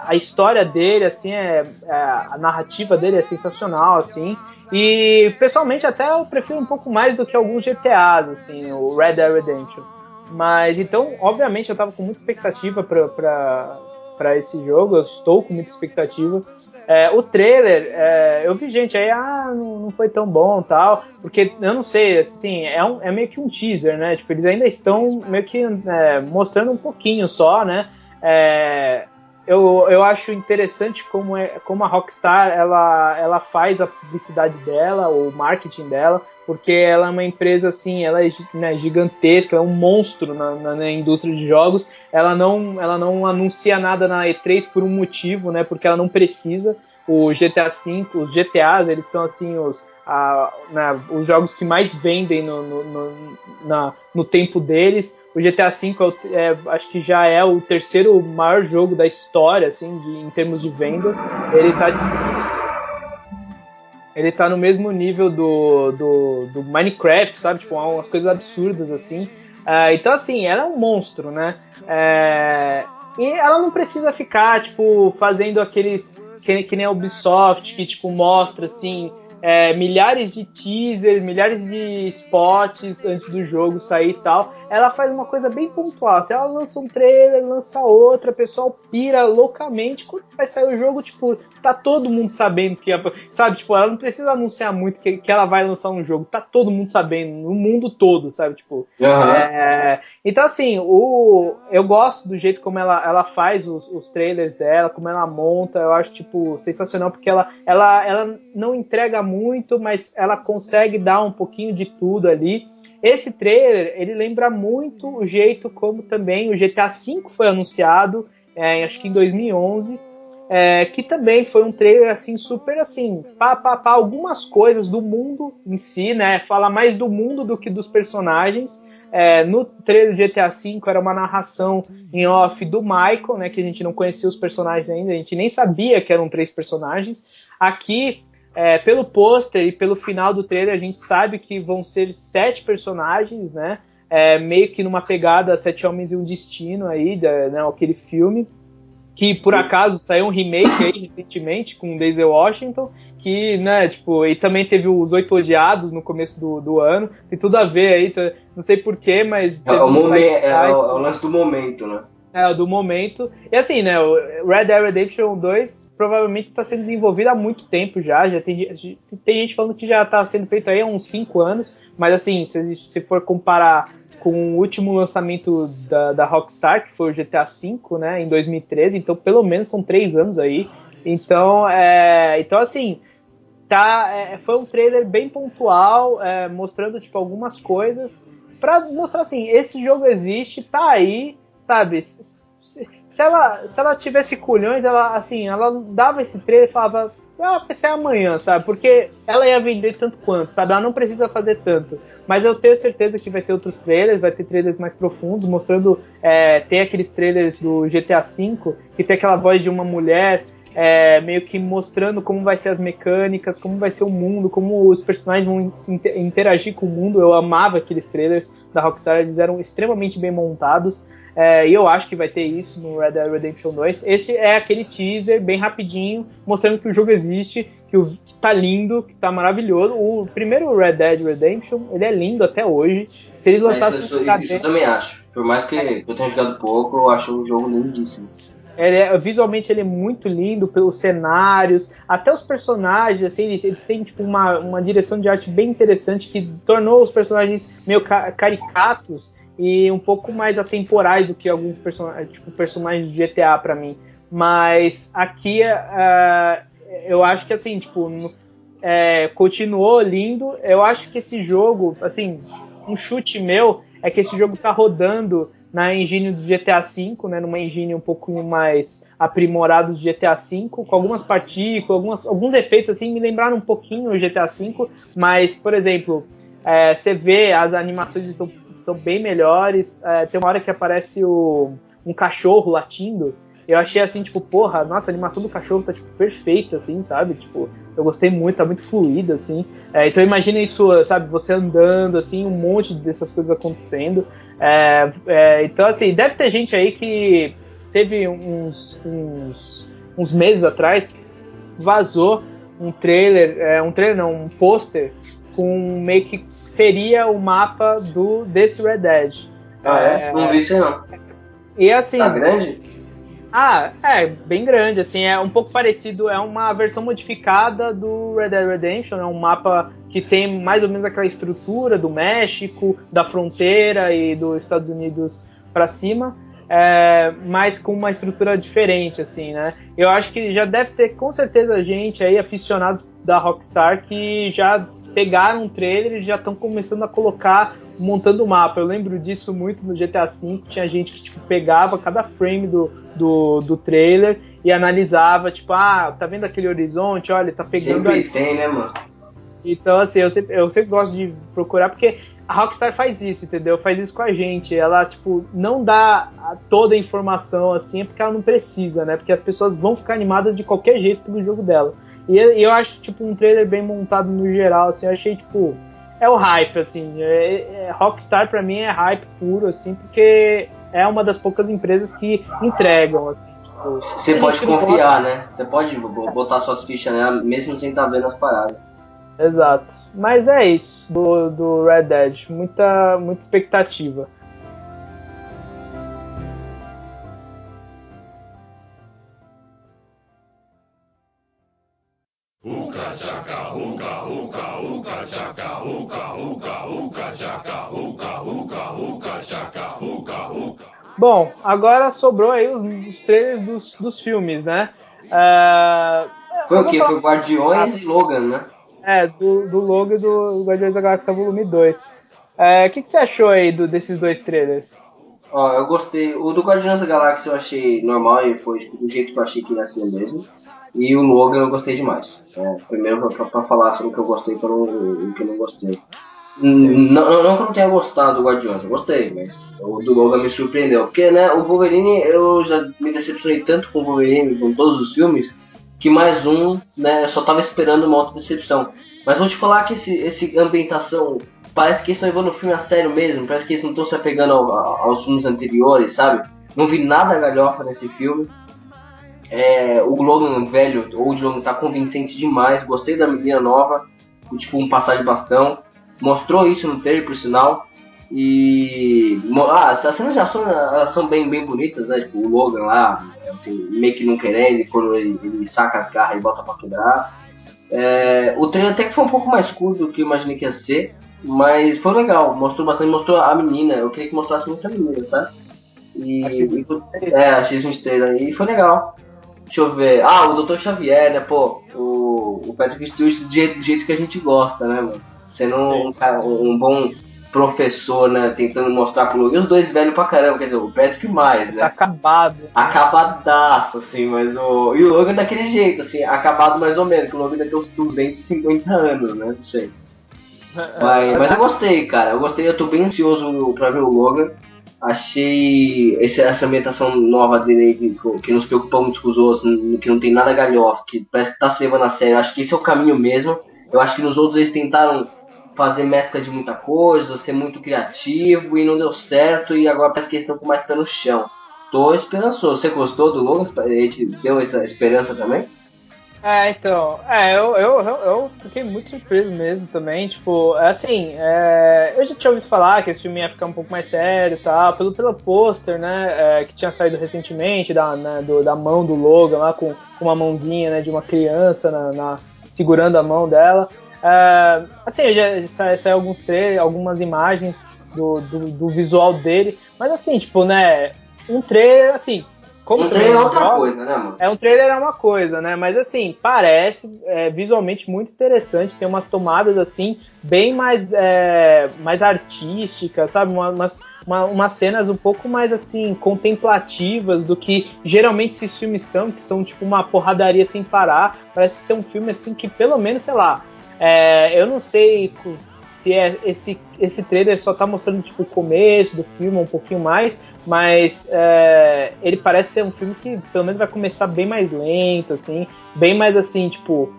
A história dele, assim, a narrativa dele é sensacional, assim. E pessoalmente até eu prefiro um pouco mais do que alguns GTAs, assim, o Red Dead Redemption. Mas então, obviamente, eu tava com muita expectativa para esse jogo, eu estou com muita expectativa. O trailer, eu vi gente aí, não foi tão bom tal, porque eu não sei, assim, é meio que um teaser, né? Tipo, eles ainda estão meio que mostrando um pouquinho só, né? Eu acho interessante como a Rockstar ela faz a publicidade dela, o marketing dela, porque ela é uma empresa assim, ela é, né, gigantesca, é um monstro na indústria de jogos. Ela não anuncia nada na E3 por um motivo, né? Porque ela não precisa. O GTA V, os GTAs, eles são assim os jogos que mais vendem no tempo deles. O GTA V acho que já é o terceiro maior jogo da história, assim, em termos de vendas. Ele tá no mesmo nível do Minecraft, sabe? Tipo, umas coisas absurdas, assim. Então, assim, ela é um monstro, né? E ela não precisa ficar, tipo, fazendo aqueles... Que nem a Ubisoft, que, tipo, mostra, assim... milhares de teasers, milhares de spots antes do jogo sair e tal. Ela faz uma coisa bem pontual. Se ela lança um trailer, lança outra, o pessoal pira loucamente. Quando vai sair o jogo, tipo, tá todo mundo sabendo que... Sabe, tipo, ela não precisa anunciar muito que ela vai lançar um jogo. Tá todo mundo sabendo, no mundo todo, sabe? Tipo... Então, assim, eu gosto do jeito como ela faz os trailers dela, como ela monta. Eu acho, tipo, sensacional, porque ela não entrega muito, mas ela consegue dar um pouquinho de tudo ali. Esse trailer, ele lembra muito o jeito como também o GTA V foi anunciado, acho que em 2011, que também foi um trailer assim, super assim, algumas coisas do mundo em si, né? Fala mais do mundo do que dos personagens. No trailer do GTA V era uma narração em off do Michael, né? Que a gente não conhecia os personagens ainda, a gente nem sabia que eram 3 personagens. Aqui, pelo pôster e pelo final do trailer, a gente sabe que vão ser 7 personagens, né? Meio que numa pegada 7 Homens e um Destino aí, né, aquele filme, que por acaso saiu um remake aí recentemente com Denzel Washington, que, né, tipo, e também teve os 8 Odiados no começo do ano, tem tudo a ver aí, não sei porquê, mas... É o lance do momento, né? É, do momento. E assim, né, o Red Dead Redemption 2 provavelmente está sendo desenvolvido há muito tempo já tem gente falando que já está sendo feito aí há uns 5 anos, mas assim, se for comparar com o último lançamento da Rockstar, que foi o GTA V, né, em 2013, então pelo menos são 3 anos aí. Então, então assim, foi um trailer bem pontual, mostrando tipo algumas coisas para mostrar assim, esse jogo existe, tá aí, sabe? Se ela tivesse culhões, ela dava esse trailer e falava, vai ser amanhã, sabe? Porque ela ia vender tanto quanto, sabe? Ela não precisa fazer tanto. Mas eu tenho certeza que vai ter outros trailers, vai ter trailers mais profundos, mostrando. Tem aqueles trailers do GTA V, que tem aquela voz de uma mulher. Meio que mostrando como vai ser as mecânicas, como vai ser o mundo, como os personagens vão interagir com o mundo. Eu amava aqueles trailers da Rockstar, eles eram extremamente bem montados, e eu acho que vai ter isso no Red Dead Redemption 2. Esse é aquele teaser bem rapidinho, mostrando que o jogo existe, que tá lindo, que tá maravilhoso. O primeiro Red Dead Redemption, ele é lindo até hoje. Se eles lançassem isso eu também acho. Por mais que eu tenha jogado pouco, eu acho o jogo lindíssimo. Visualmente ele é muito lindo, pelos cenários, até os personagens, assim, eles têm tipo, uma direção de arte bem interessante que tornou os personagens meio caricatos e um pouco mais atemporais do que alguns personagens de GTA pra mim. Mas aqui eu acho que assim, tipo, continuou lindo. Eu acho que esse jogo, assim, um chute meu é que esse jogo tá rodando na engine do GTA V, né, numa engine um pouco mais aprimorada do GTA V, com algumas partículas, alguns efeitos assim, me lembraram um pouquinho o GTA V, mas, por exemplo, você vê as animações são bem melhores, tem uma hora que aparece um cachorro latindo, eu achei assim, tipo, porra, nossa, a animação do cachorro tá, tipo, perfeita, assim, sabe? Tipo, eu gostei muito, tá muito fluida, assim. Então imagina isso, sabe, você andando, assim, um monte dessas coisas acontecendo. Então, assim, deve ter gente aí que teve uns meses atrás, vazou um pôster com meio que seria o mapa desse Red Dead. Não vi isso aí não. E assim... Tá grande? Bem grande, assim, é um pouco parecido, é uma versão modificada do Red Dead Redemption, é um mapa que tem mais ou menos aquela estrutura do México, da fronteira e dos Estados Unidos para cima, mas com uma estrutura diferente, assim, né? Eu acho que já deve ter, com certeza, gente aí, aficionados da Rockstar, que já pegaram um trailer e já estão começando a colocar, montando o mapa. Eu lembro disso muito no GTA V, tinha gente que tipo, pegava cada frame do trailer e analisava, tipo, tá vendo aquele horizonte? Olha, tá pegando sempre tem, né, mano? Então, assim, eu sempre gosto de procurar, porque a Rockstar faz isso, entendeu? Faz isso com a gente. Ela, tipo, não dá toda a informação, assim, porque ela não precisa, né? Porque as pessoas vão ficar animadas de qualquer jeito pelo jogo dela. E eu acho, tipo, um trailer bem montado no geral, assim, eu achei, tipo... É o hype, assim. Rockstar, pra mim, é hype puro, assim, porque é uma das poucas empresas que entregam, assim. Tipo, você pode confiar, né? Você pode botar suas fichas nela, mesmo sem estar vendo as paradas. Exato. Mas é isso do Red Dead. Muita expectativa. Bom, agora sobrou aí os trailers dos filmes, né? Foi o quê? Foi Guardiões e Logan, né? Do Logan e do Guardiões da Galáxia Volume 2. O que você achou aí desses dois trailers? Eu gostei. O do Guardiões da Galáxia eu achei normal e foi do jeito que eu achei que ia ser mesmo. E o Logan eu gostei demais. Primeiro pra falar sobre o que eu gostei e o que eu não gostei. Não que eu não tenha gostado do Guardiões, eu gostei, mas o do Logan me surpreendeu. Porque, né, o Wolverine, eu já me decepcionei tanto com o Wolverine, com todos os filmes, que mais um, né, eu só tava esperando uma outra decepção. Mas vou te falar que esse ambientação, parece que eles estão levando o filme a sério mesmo, parece que eles não estão se apegando aos filmes anteriores, sabe? Não vi nada galhofa nesse filme. O Logan velho, ou o Logan tá convincente demais, gostei da menina nova, tipo um passar de bastão. Mostrou isso no trailer, por sinal. E as cenas de ação elas são bem bonitas, né? Tipo, o Logan lá, assim, meio que não querendo, quando ele saca as garras e volta pra quebrar. O trailer até que foi um pouco mais curto do que eu imaginei que ia ser, mas foi legal, mostrou bastante, mostrou a menina, eu queria que mostrasse muito a menina, sabe? A X-23 aí, e foi legal. Deixa eu ver. O Dr. Xavier, né, pô, o Patrick Stewart do jeito que a gente gosta, né, mano? Sendo um bom professor, né, tentando mostrar pro Logan, e os dois velhos pra caramba, quer dizer, o Patrick mais, né? Tá acabado. Acabadaço, assim, mas e o Logan daquele jeito, assim, acabado mais ou menos, que o Logan deve ter uns 250 anos, né, não sei. Mas eu gostei, cara, eu tô bem ansioso pra ver o Logan. Achei essa ambientação nova dele que nos preocupa muito com os outros, que não tem nada galhofa, que parece que tá se levando a sério. Acho que esse é o caminho mesmo. Eu acho que nos outros eles tentaram fazer mescla de muita coisa, ser muito criativo e não deu certo, e agora parece que eles estão com mais pé no chão. Tô esperançoso. Você gostou do Logan? Ele te deu essa esperança também? Então, eu fiquei muito surpreso mesmo também, tipo, assim, eu já tinha ouvido falar que esse filme ia ficar um pouco mais sério e tal, pelo pôster, né, que tinha saído recentemente, da mão do Logan lá, com uma mãozinha, né, de uma criança segurando a mão dela. Assim, já saiu algumas imagens do visual dele, mas assim, tipo, né, um trailer, assim, como um trailer é outra coisa, né, mano? Um trailer é uma coisa, né? Mas assim, parece visualmente muito interessante. Tem umas tomadas assim, bem mais artísticas, sabe? Umas cenas um pouco mais assim, contemplativas do que geralmente esses filmes são, que são tipo uma porradaria sem parar. Parece ser um filme assim que pelo menos, sei lá, eu não sei se esse trailer só tá mostrando tipo o começo do filme, um pouquinho mais, mas ele parece ser um filme que pelo menos vai começar bem mais lento, assim, bem mais assim, tipo,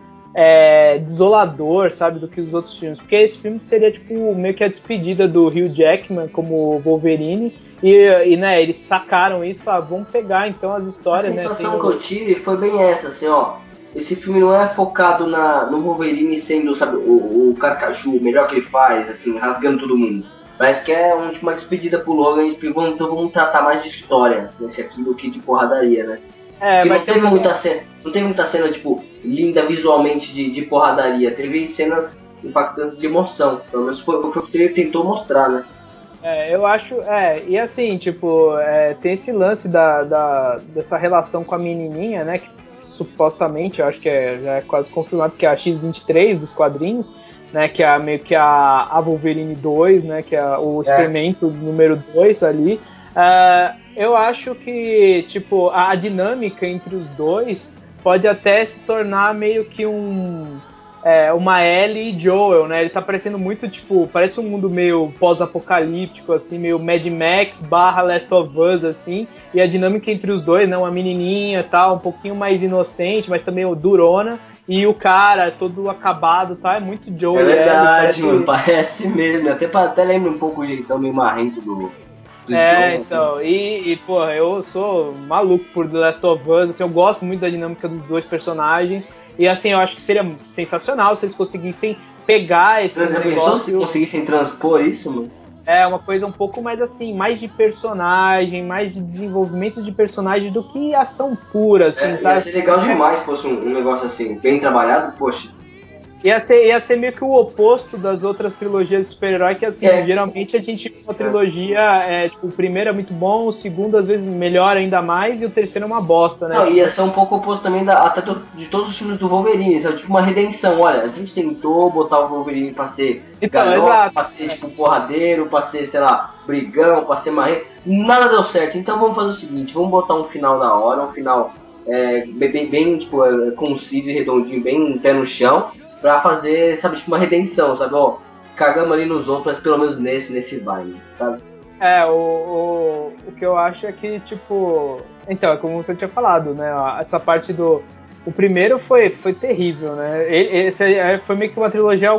desolador, sabe, do que os outros filmes, porque esse filme seria tipo meio que a despedida do Hugh Jackman como Wolverine, e né, eles sacaram isso e falaram, vamos pegar então as histórias, né? A sensação que eu tive foi bem essa, assim, ó. Esse filme não é focado no Wolverine sendo, sabe, o carcaju, o melhor que ele faz, assim, rasgando todo mundo. Parece que é uma despedida pro Logan, e então vamos tratar mais de história nesse aqui do que de porradaria, né? Porque não teve muita cena, tipo, linda visualmente de porradaria. Teve cenas impactantes de emoção. Pelo menos foi o que ele tentou mostrar, né? Eu acho, e assim, tipo, tem esse lance dessa relação com a menininha, né, que supostamente, eu acho que já é quase confirmado que é a X-23 dos quadrinhos, né, que é meio que a Wolverine 2, né, que é o experimento número 2 ali. Eu acho que, tipo, a dinâmica entre os dois pode até se tornar meio que uma Ellie e Joel, né? Ele tá parecendo muito, tipo, parece um mundo meio pós-apocalíptico, assim, meio Mad Max / Last of Us, assim, e a dinâmica entre os dois, né? Uma menininha e tal, um pouquinho mais inocente, mas também durona, e o cara todo acabado, tá? É muito Joel e Ellie. É verdade, mano, parece mesmo, até lembra um pouco o jeitão meio marrento do Joel, então, pô, eu sou maluco por The Last of Us, assim, eu gosto muito da dinâmica dos dois personagens, e assim, eu acho que seria sensacional se eles conseguissem pegar esse negócio... Se conseguissem transpor isso, mano? Uma coisa um pouco mais assim, mais de personagem, mais de desenvolvimento de personagem do que ação pura, assim, sabe? Ia ser legal demais se fosse um negócio assim, bem trabalhado, poxa. Ia ser meio que o oposto das outras trilogias de super-herói, que assim, geralmente a gente tem uma trilogia, tipo, o primeiro é muito bom, o segundo às vezes melhora ainda mais e o terceiro é uma bosta, né? Não, ia ser um pouco oposto também até de todos os filmes do Wolverine, sabe? Tipo uma redenção, olha, a gente tentou botar o Wolverine pra ser galhofa, pra ser tipo porradeiro, pra ser, sei lá, brigão, pra ser marreiro, nada deu certo, então vamos fazer o seguinte, vamos botar um final da hora, um final bem tipo, conciso e redondinho, bem pé no chão, pra fazer, sabe, tipo uma redenção, sabe, ó, cagamos ali nos outros, mas pelo menos nesse vai, sabe? O que eu acho é que, tipo, então, é como você tinha falado, né, essa parte o primeiro foi terrível, né, esse foi meio que uma trilogia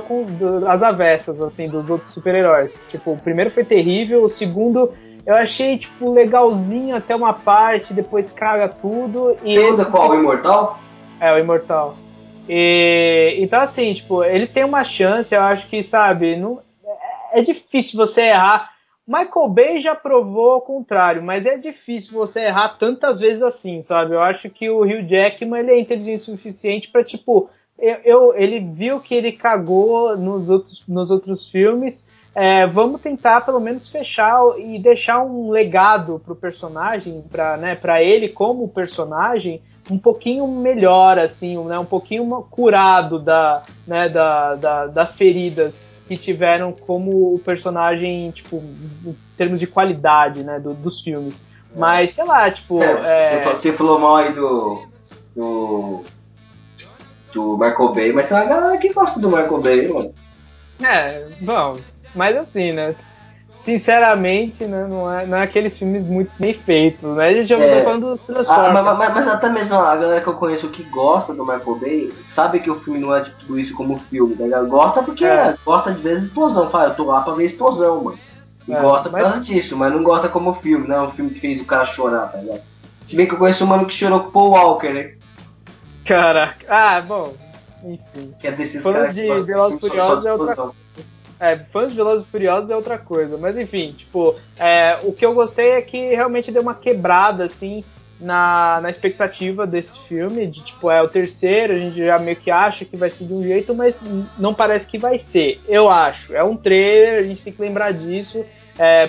às avessas, assim, dos outros super-heróis, tipo, o primeiro foi terrível, o segundo eu achei, tipo, legalzinho até uma parte, depois caga tudo, e esse... qual, o Imortal? O Imortal. Então, assim, tipo, ele tem uma chance, eu acho que, sabe, não, é difícil você errar. Michael Bay já provou o contrário, mas é difícil você errar tantas vezes assim, sabe? Eu acho que o Hugh Jackman ele é inteligente o suficiente para tipo, ele viu que ele cagou nos outros filmes. Vamos tentar pelo menos fechar e deixar um legado pro personagem, para ele como personagem, um pouquinho melhor, assim, né, um pouquinho curado das feridas que tiveram como o personagem, tipo, em termos de qualidade, né, dos filmes. Mas, sei lá, tipo... Você falou mal aí do Michael Bay, mas tem uma galera que gosta do Michael Bay, mano. Bom, mas assim, né, sinceramente, né, não é aqueles filmes muito bem feitos, né? A gente já tá falando do Transformers. Mas até mesmo a galera que eu conheço que gosta do Michael Bay sabe que o filme não é de tudo isso como filme, tá ligado? Gosta porque gosta de ver explosão, fala, eu tô lá pra ver explosão, mano. E gosta por causa disso, mas não gosta como filme, não é um filme que fez o cara chorar, tá ligado? Se bem que eu conheço um mano que chorou com o Paul Walker, né? Caraca, bom, enfim. Que é desses caras que gostam de Velozes e Furiosos é outra coisa. Fãs de Velozes e Furiosos é outra coisa, mas enfim, tipo, o que eu gostei é que realmente deu uma quebrada, assim, na expectativa desse filme, de tipo, o terceiro, a gente já meio que acha que vai ser de um jeito, mas não parece que vai ser, eu acho. É um trailer, a gente tem que lembrar disso.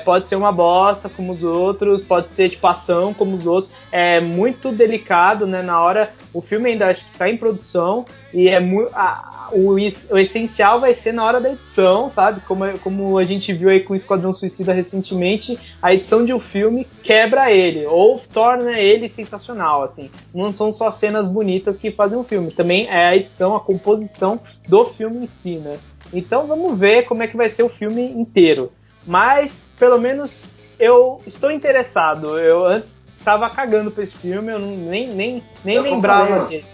Pode ser uma bosta como os outros, pode ser tipo ação como os outros. É muito delicado, né? Na hora, o filme ainda acho que está em produção e o essencial vai ser na hora da edição, sabe? Como a gente viu aí com o Esquadrão Suicida recentemente, a edição de um filme quebra ele ou torna ele sensacional, assim. Não são só cenas bonitas que fazem um filme, também é a edição, a composição do filme em si, né? Então vamos ver como é que vai ser o filme inteiro. Mas, pelo menos, eu estou interessado. Eu antes estava cagando pra esse filme, eu nem lembrava dele.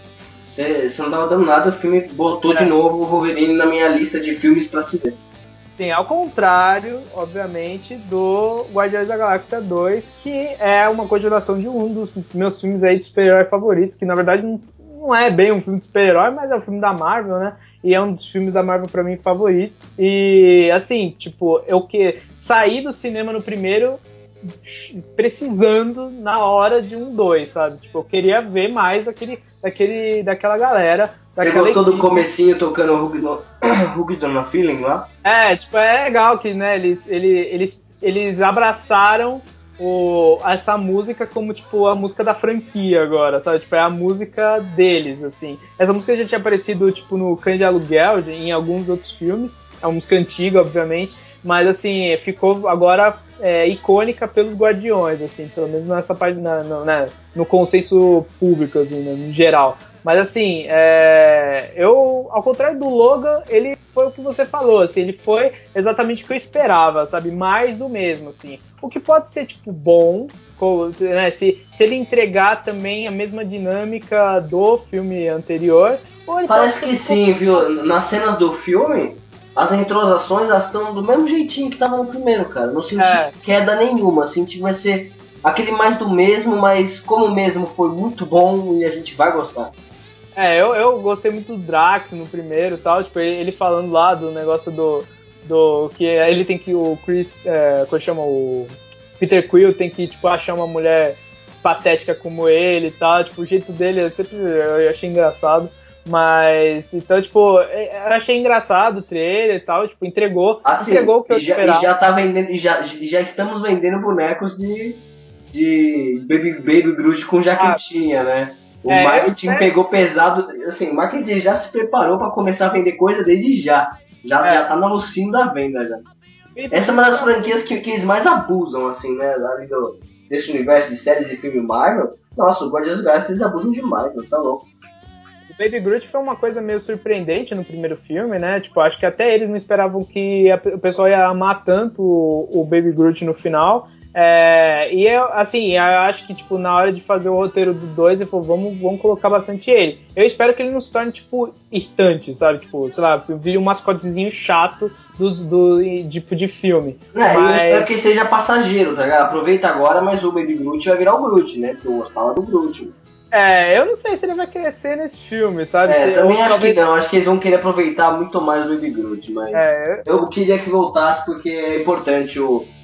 Você não tava dando nada, o filme botou de novo o Wolverine na minha lista de filmes pra se ver. Sim, ao contrário, obviamente, do Guardiões da Galáxia 2, que é uma continuação de um dos meus filmes aí de super-herói favoritos, que na verdade não é bem um filme de super-herói, mas é um filme da Marvel, né? E é um dos filmes da Marvel pra mim favoritos. E assim, tipo, eu que saí do cinema no primeiro precisando na hora de um 2, sabe? Tipo, eu queria ver mais daquela galera. Você gostou do comecinho tocando Hug Donna Feeling lá? Tipo, é legal que, né, eles abraçaram essa música como, tipo, a música da franquia agora, sabe? Tipo, é a música deles, assim. Essa música já tinha aparecido, tipo, no Cães de Aluguel, em alguns outros filmes. É uma música antiga, obviamente. Mas, assim, ficou agora icônica pelos Guardiões, assim. Pelo menos nessa parte, no consenso público, assim, no geral. Mas, assim, ao contrário do Logan, ele foi o que você falou, assim, ele foi exatamente o que eu esperava, sabe? Mais do mesmo, assim. O que pode ser, tipo, bom, né? Se ele entregar também a mesma dinâmica do filme anterior. Parece que sim, viu? Nas cenas do filme, as entrosações elas estão do mesmo jeitinho que tava no primeiro, cara. Não senti queda nenhuma, senti que vai ser aquele mais do mesmo, mas como o mesmo foi muito bom e a gente vai gostar. Eu gostei muito do Drax no primeiro e tal, tipo, ele falando lá do negócio do que ele tem que, o Chris, como chama, o Peter Quill tem que, tipo, achar uma mulher patética como ele e tal, tipo, o jeito dele eu achei engraçado, mas, então, tipo, eu achei engraçado o trailer e tal, tipo, entregou o que eu esperava. E já tá vendendo, já estamos vendendo bonecos de Baby Groot com jaquetinha, né? O marketing pegou pesado, assim, o marketing já se preparou para começar a vender coisa desde já. Já tá no alucínio da venda, já. Essa é uma das franquias que eles mais abusam, assim, né? Desse universo de séries e filme Marvel. Nossa, o Guardiões da Galáxia eles abusam demais, tá louco. O Baby Groot foi uma coisa meio surpreendente no primeiro filme, né? Tipo, acho que até eles não esperavam que o pessoal ia amar tanto o Baby Groot no final. Eu acho que, tipo, na hora de fazer o roteiro do 2, ele falou, vamos colocar bastante ele. Eu espero que ele não se torne, tipo, irritante, sabe? Tipo, sei lá, vire um mascotezinho chato de filme. Eu espero que seja passageiro, tá ligado? Aproveita agora, mas o Baby Groot vai virar o Groot, né? Porque eu gostava do Groot. Eu não sei se ele vai crescer nesse filme, sabe? Também acho que não. Acho que eles vão querer aproveitar muito mais o Baby Groot, mas eu queria que voltasse porque é importante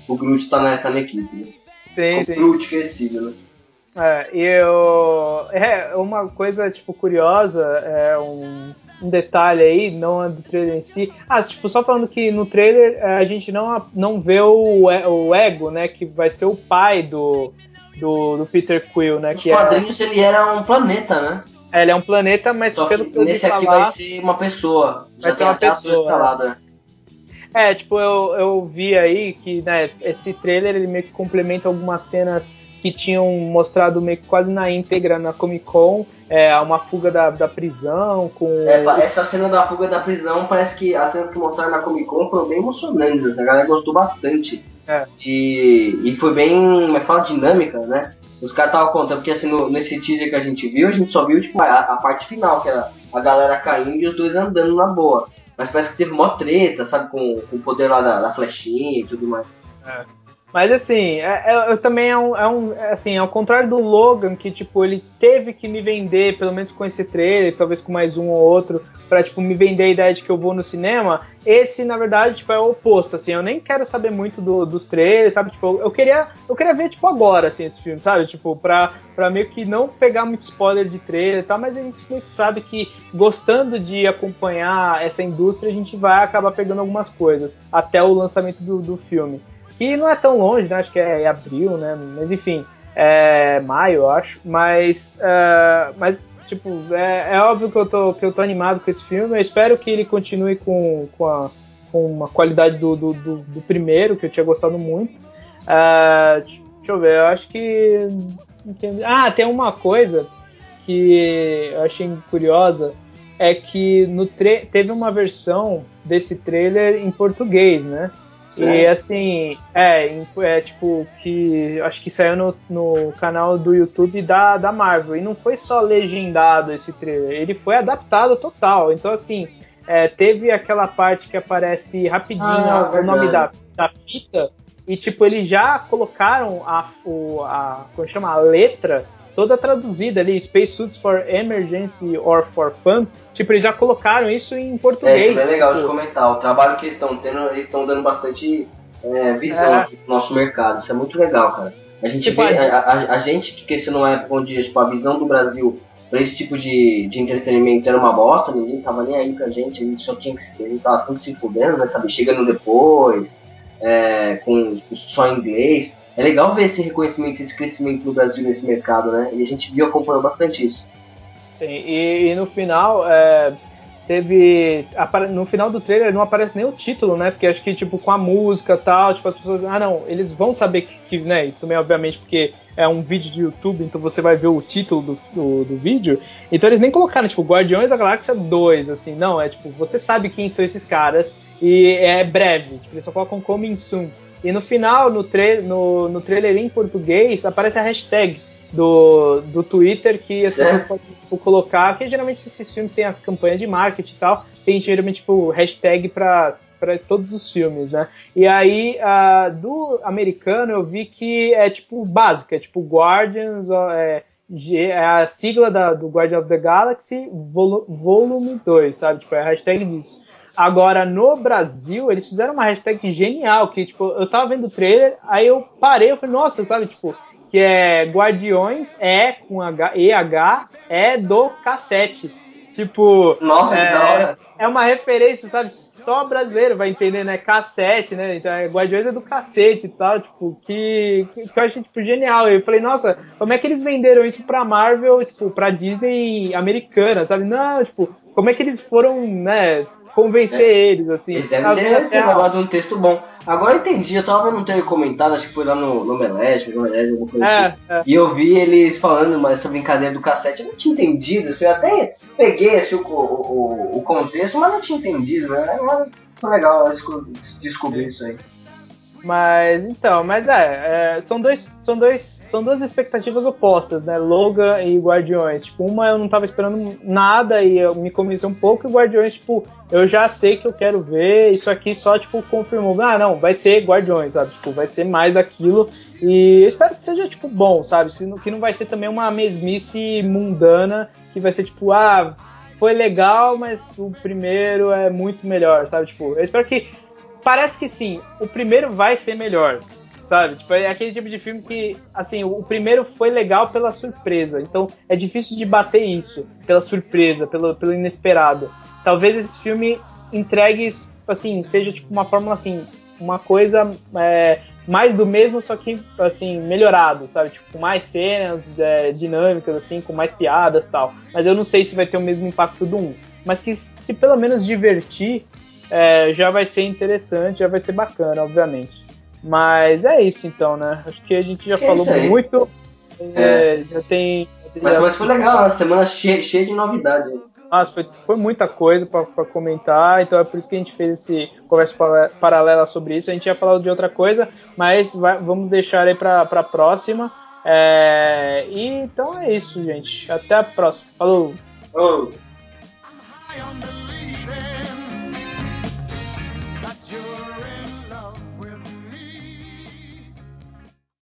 o Groot tá na equipe, né? Sim, o sim. Groot crescido, né? Uma coisa, tipo, curiosa, um detalhe aí, não é do trailer em si. Tipo, só falando que no trailer a gente não vê o Ego, né, que vai ser o pai do Peter Quill, né? Nos quadrinhos ele era um planeta, né? Ele é um planeta, mas só pelo que nesse aqui vai ser uma pessoa. Vai ser uma pessoa. Né? Tipo, eu vi aí que, né, esse trailer ele meio que complementa algumas cenas que tinham mostrado meio que quase na íntegra na Comic Con, uma fuga da prisão com... Essa cena da fuga da prisão, parece que as cenas que mostraram na Comic Con foram bem emocionantes, assim, a galera gostou bastante. E foi bem, como é que fala, dinâmica, né? Os caras estavam contando, porque assim, nesse teaser que a gente só viu tipo, a parte final, que era a galera caindo e os dois andando na boa. Mas parece que teve mó treta, sabe, com o poder lá da flechinha e tudo mais. Mas assim, também assim, ao contrário do Logan, que tipo, ele teve que me vender, pelo menos com esse trailer, talvez com mais um ou outro, pra tipo, me vender a ideia de que eu vou no cinema, esse, na verdade, tipo, é o oposto, assim, eu nem quero saber muito dos trailers, sabe, tipo, eu queria ver, tipo, agora, assim, esse filme, sabe, tipo, pra meio que não pegar muito spoiler de trailer e tal, mas a gente meio que sabe que, gostando de acompanhar essa indústria, a gente vai acabar pegando algumas coisas, até o lançamento do filme. Que não é tão longe, né? Acho que é abril, né? Mas enfim, maio, eu acho. Mas tipo, é óbvio que eu tô animado com esse filme. Eu espero que ele continue com uma qualidade do primeiro, que eu tinha gostado muito. Deixa eu ver, eu acho que... tem uma coisa que eu achei curiosa, é que teve uma versão desse trailer em português, né? E assim, tipo, que acho que saiu no canal do YouTube da Marvel. E não foi só legendado esse trailer, ele foi adaptado total. Então, assim, teve aquela parte que aparece rapidinho o nome da fita. E, tipo, eles já colocaram como chama? A letra toda traduzida ali, Space Suits for Emergency or for Fun. Tipo, eles já colocaram isso em português. Isso é bem legal de comentar. O trabalho que eles estão tendo, eles estão dando bastante visão aqui pro nosso mercado. Isso é muito legal, cara. A gente vê, a gente que cresceu numa época onde tipo, a visão do Brasil pra esse tipo de entretenimento era uma bosta, ninguém tava nem aí pra gente, a gente só tinha que a gente tava sempre se fudendo, né, sabe? Chegando depois, com só em inglês. É legal ver esse reconhecimento, esse crescimento no Brasil nesse mercado, né? E a gente acompanhou bastante isso. Sim, e no final, no final do trailer não aparece nem o título, né? Porque acho que, tipo, com a música e tal, tipo, as pessoas... não, eles vão saber que né? E também, obviamente, porque é um vídeo de YouTube, então você vai ver o título do vídeo. Então eles nem colocaram, tipo, Guardiões da Galáxia 2, assim. Não, tipo, você sabe quem são esses caras e é breve. Tipo, eles só colocam Coming Soon. E no final, no trailer em português, aparece a hashtag do Twitter que as pessoas podem tipo, colocar, que geralmente esses filmes têm as campanhas de marketing e tal, tem geralmente tipo hashtag para todos os filmes, né? E aí, do americano eu vi que é tipo básica, é tipo Guardians, a sigla do Guardians of the Galaxy Volume 2, sabe? Tipo, é a hashtag disso. Agora, no Brasil, eles fizeram uma hashtag genial, que, tipo, eu tava vendo o trailer, aí eu parei, eu falei, nossa, sabe, tipo, que é Guardiões, com H, do cassete. Tipo, nossa, que da hora. É uma referência, sabe, só brasileiro vai entender, né, cassete, né, então Guardiões é do cacete e tal, tipo, que eu achei, tipo, genial. Eu falei, nossa, como é que eles venderam isso pra Marvel, tipo, pra Disney americana, sabe, não, tipo, como é que eles foram, né, convencer eles, assim. Eles devem ter roubado um texto bom. Agora eu entendi, eu tava vendo um trailer comentado, acho que foi lá no Melete, alguma coisa assim. E eu vi eles falando essa brincadeira do cassete, eu não tinha entendido, assim, eu até peguei assim, o contexto, mas não tinha entendido, né? Mas foi legal descobrir isso aí. Mas são duas expectativas opostas, né? Logan e Guardiões. Tipo, uma eu não tava esperando nada e eu me convenceu um pouco, e Guardiões, tipo, eu já sei que eu quero ver, isso aqui só, tipo, confirmou. Não, vai ser Guardiões, sabe? Tipo, vai ser mais daquilo. E eu espero que seja, tipo, bom, sabe? Que não vai ser também uma mesmice mundana, que vai ser, tipo, foi legal, mas o primeiro é muito melhor, sabe? Tipo, eu espero que parece que sim, o primeiro vai ser melhor, sabe? Tipo, é aquele tipo de filme que, assim, o primeiro foi legal pela surpresa, então é difícil de bater isso, pela surpresa, pelo inesperado. Talvez esse filme entregue, assim, seja tipo uma fórmula, assim, uma coisa mais do mesmo, só que, assim, melhorado, sabe? Tipo, com mais cenas dinâmicas, assim, com mais piadas e tal. Mas eu não sei se vai ter o mesmo impacto do 1. Mas que se pelo menos divertir, já vai ser interessante, já vai ser bacana, obviamente. Mas é isso então, né? Acho que a gente já falou muito. Já tem. Mas foi legal, uma semana cheia de novidade. Nossa, foi muita coisa para comentar, então é por isso que a gente fez esse conversa paralela sobre isso. A gente ia falar de outra coisa, mas vamos deixar aí para a próxima. E então é isso, gente. Até a próxima. Falou! Oh.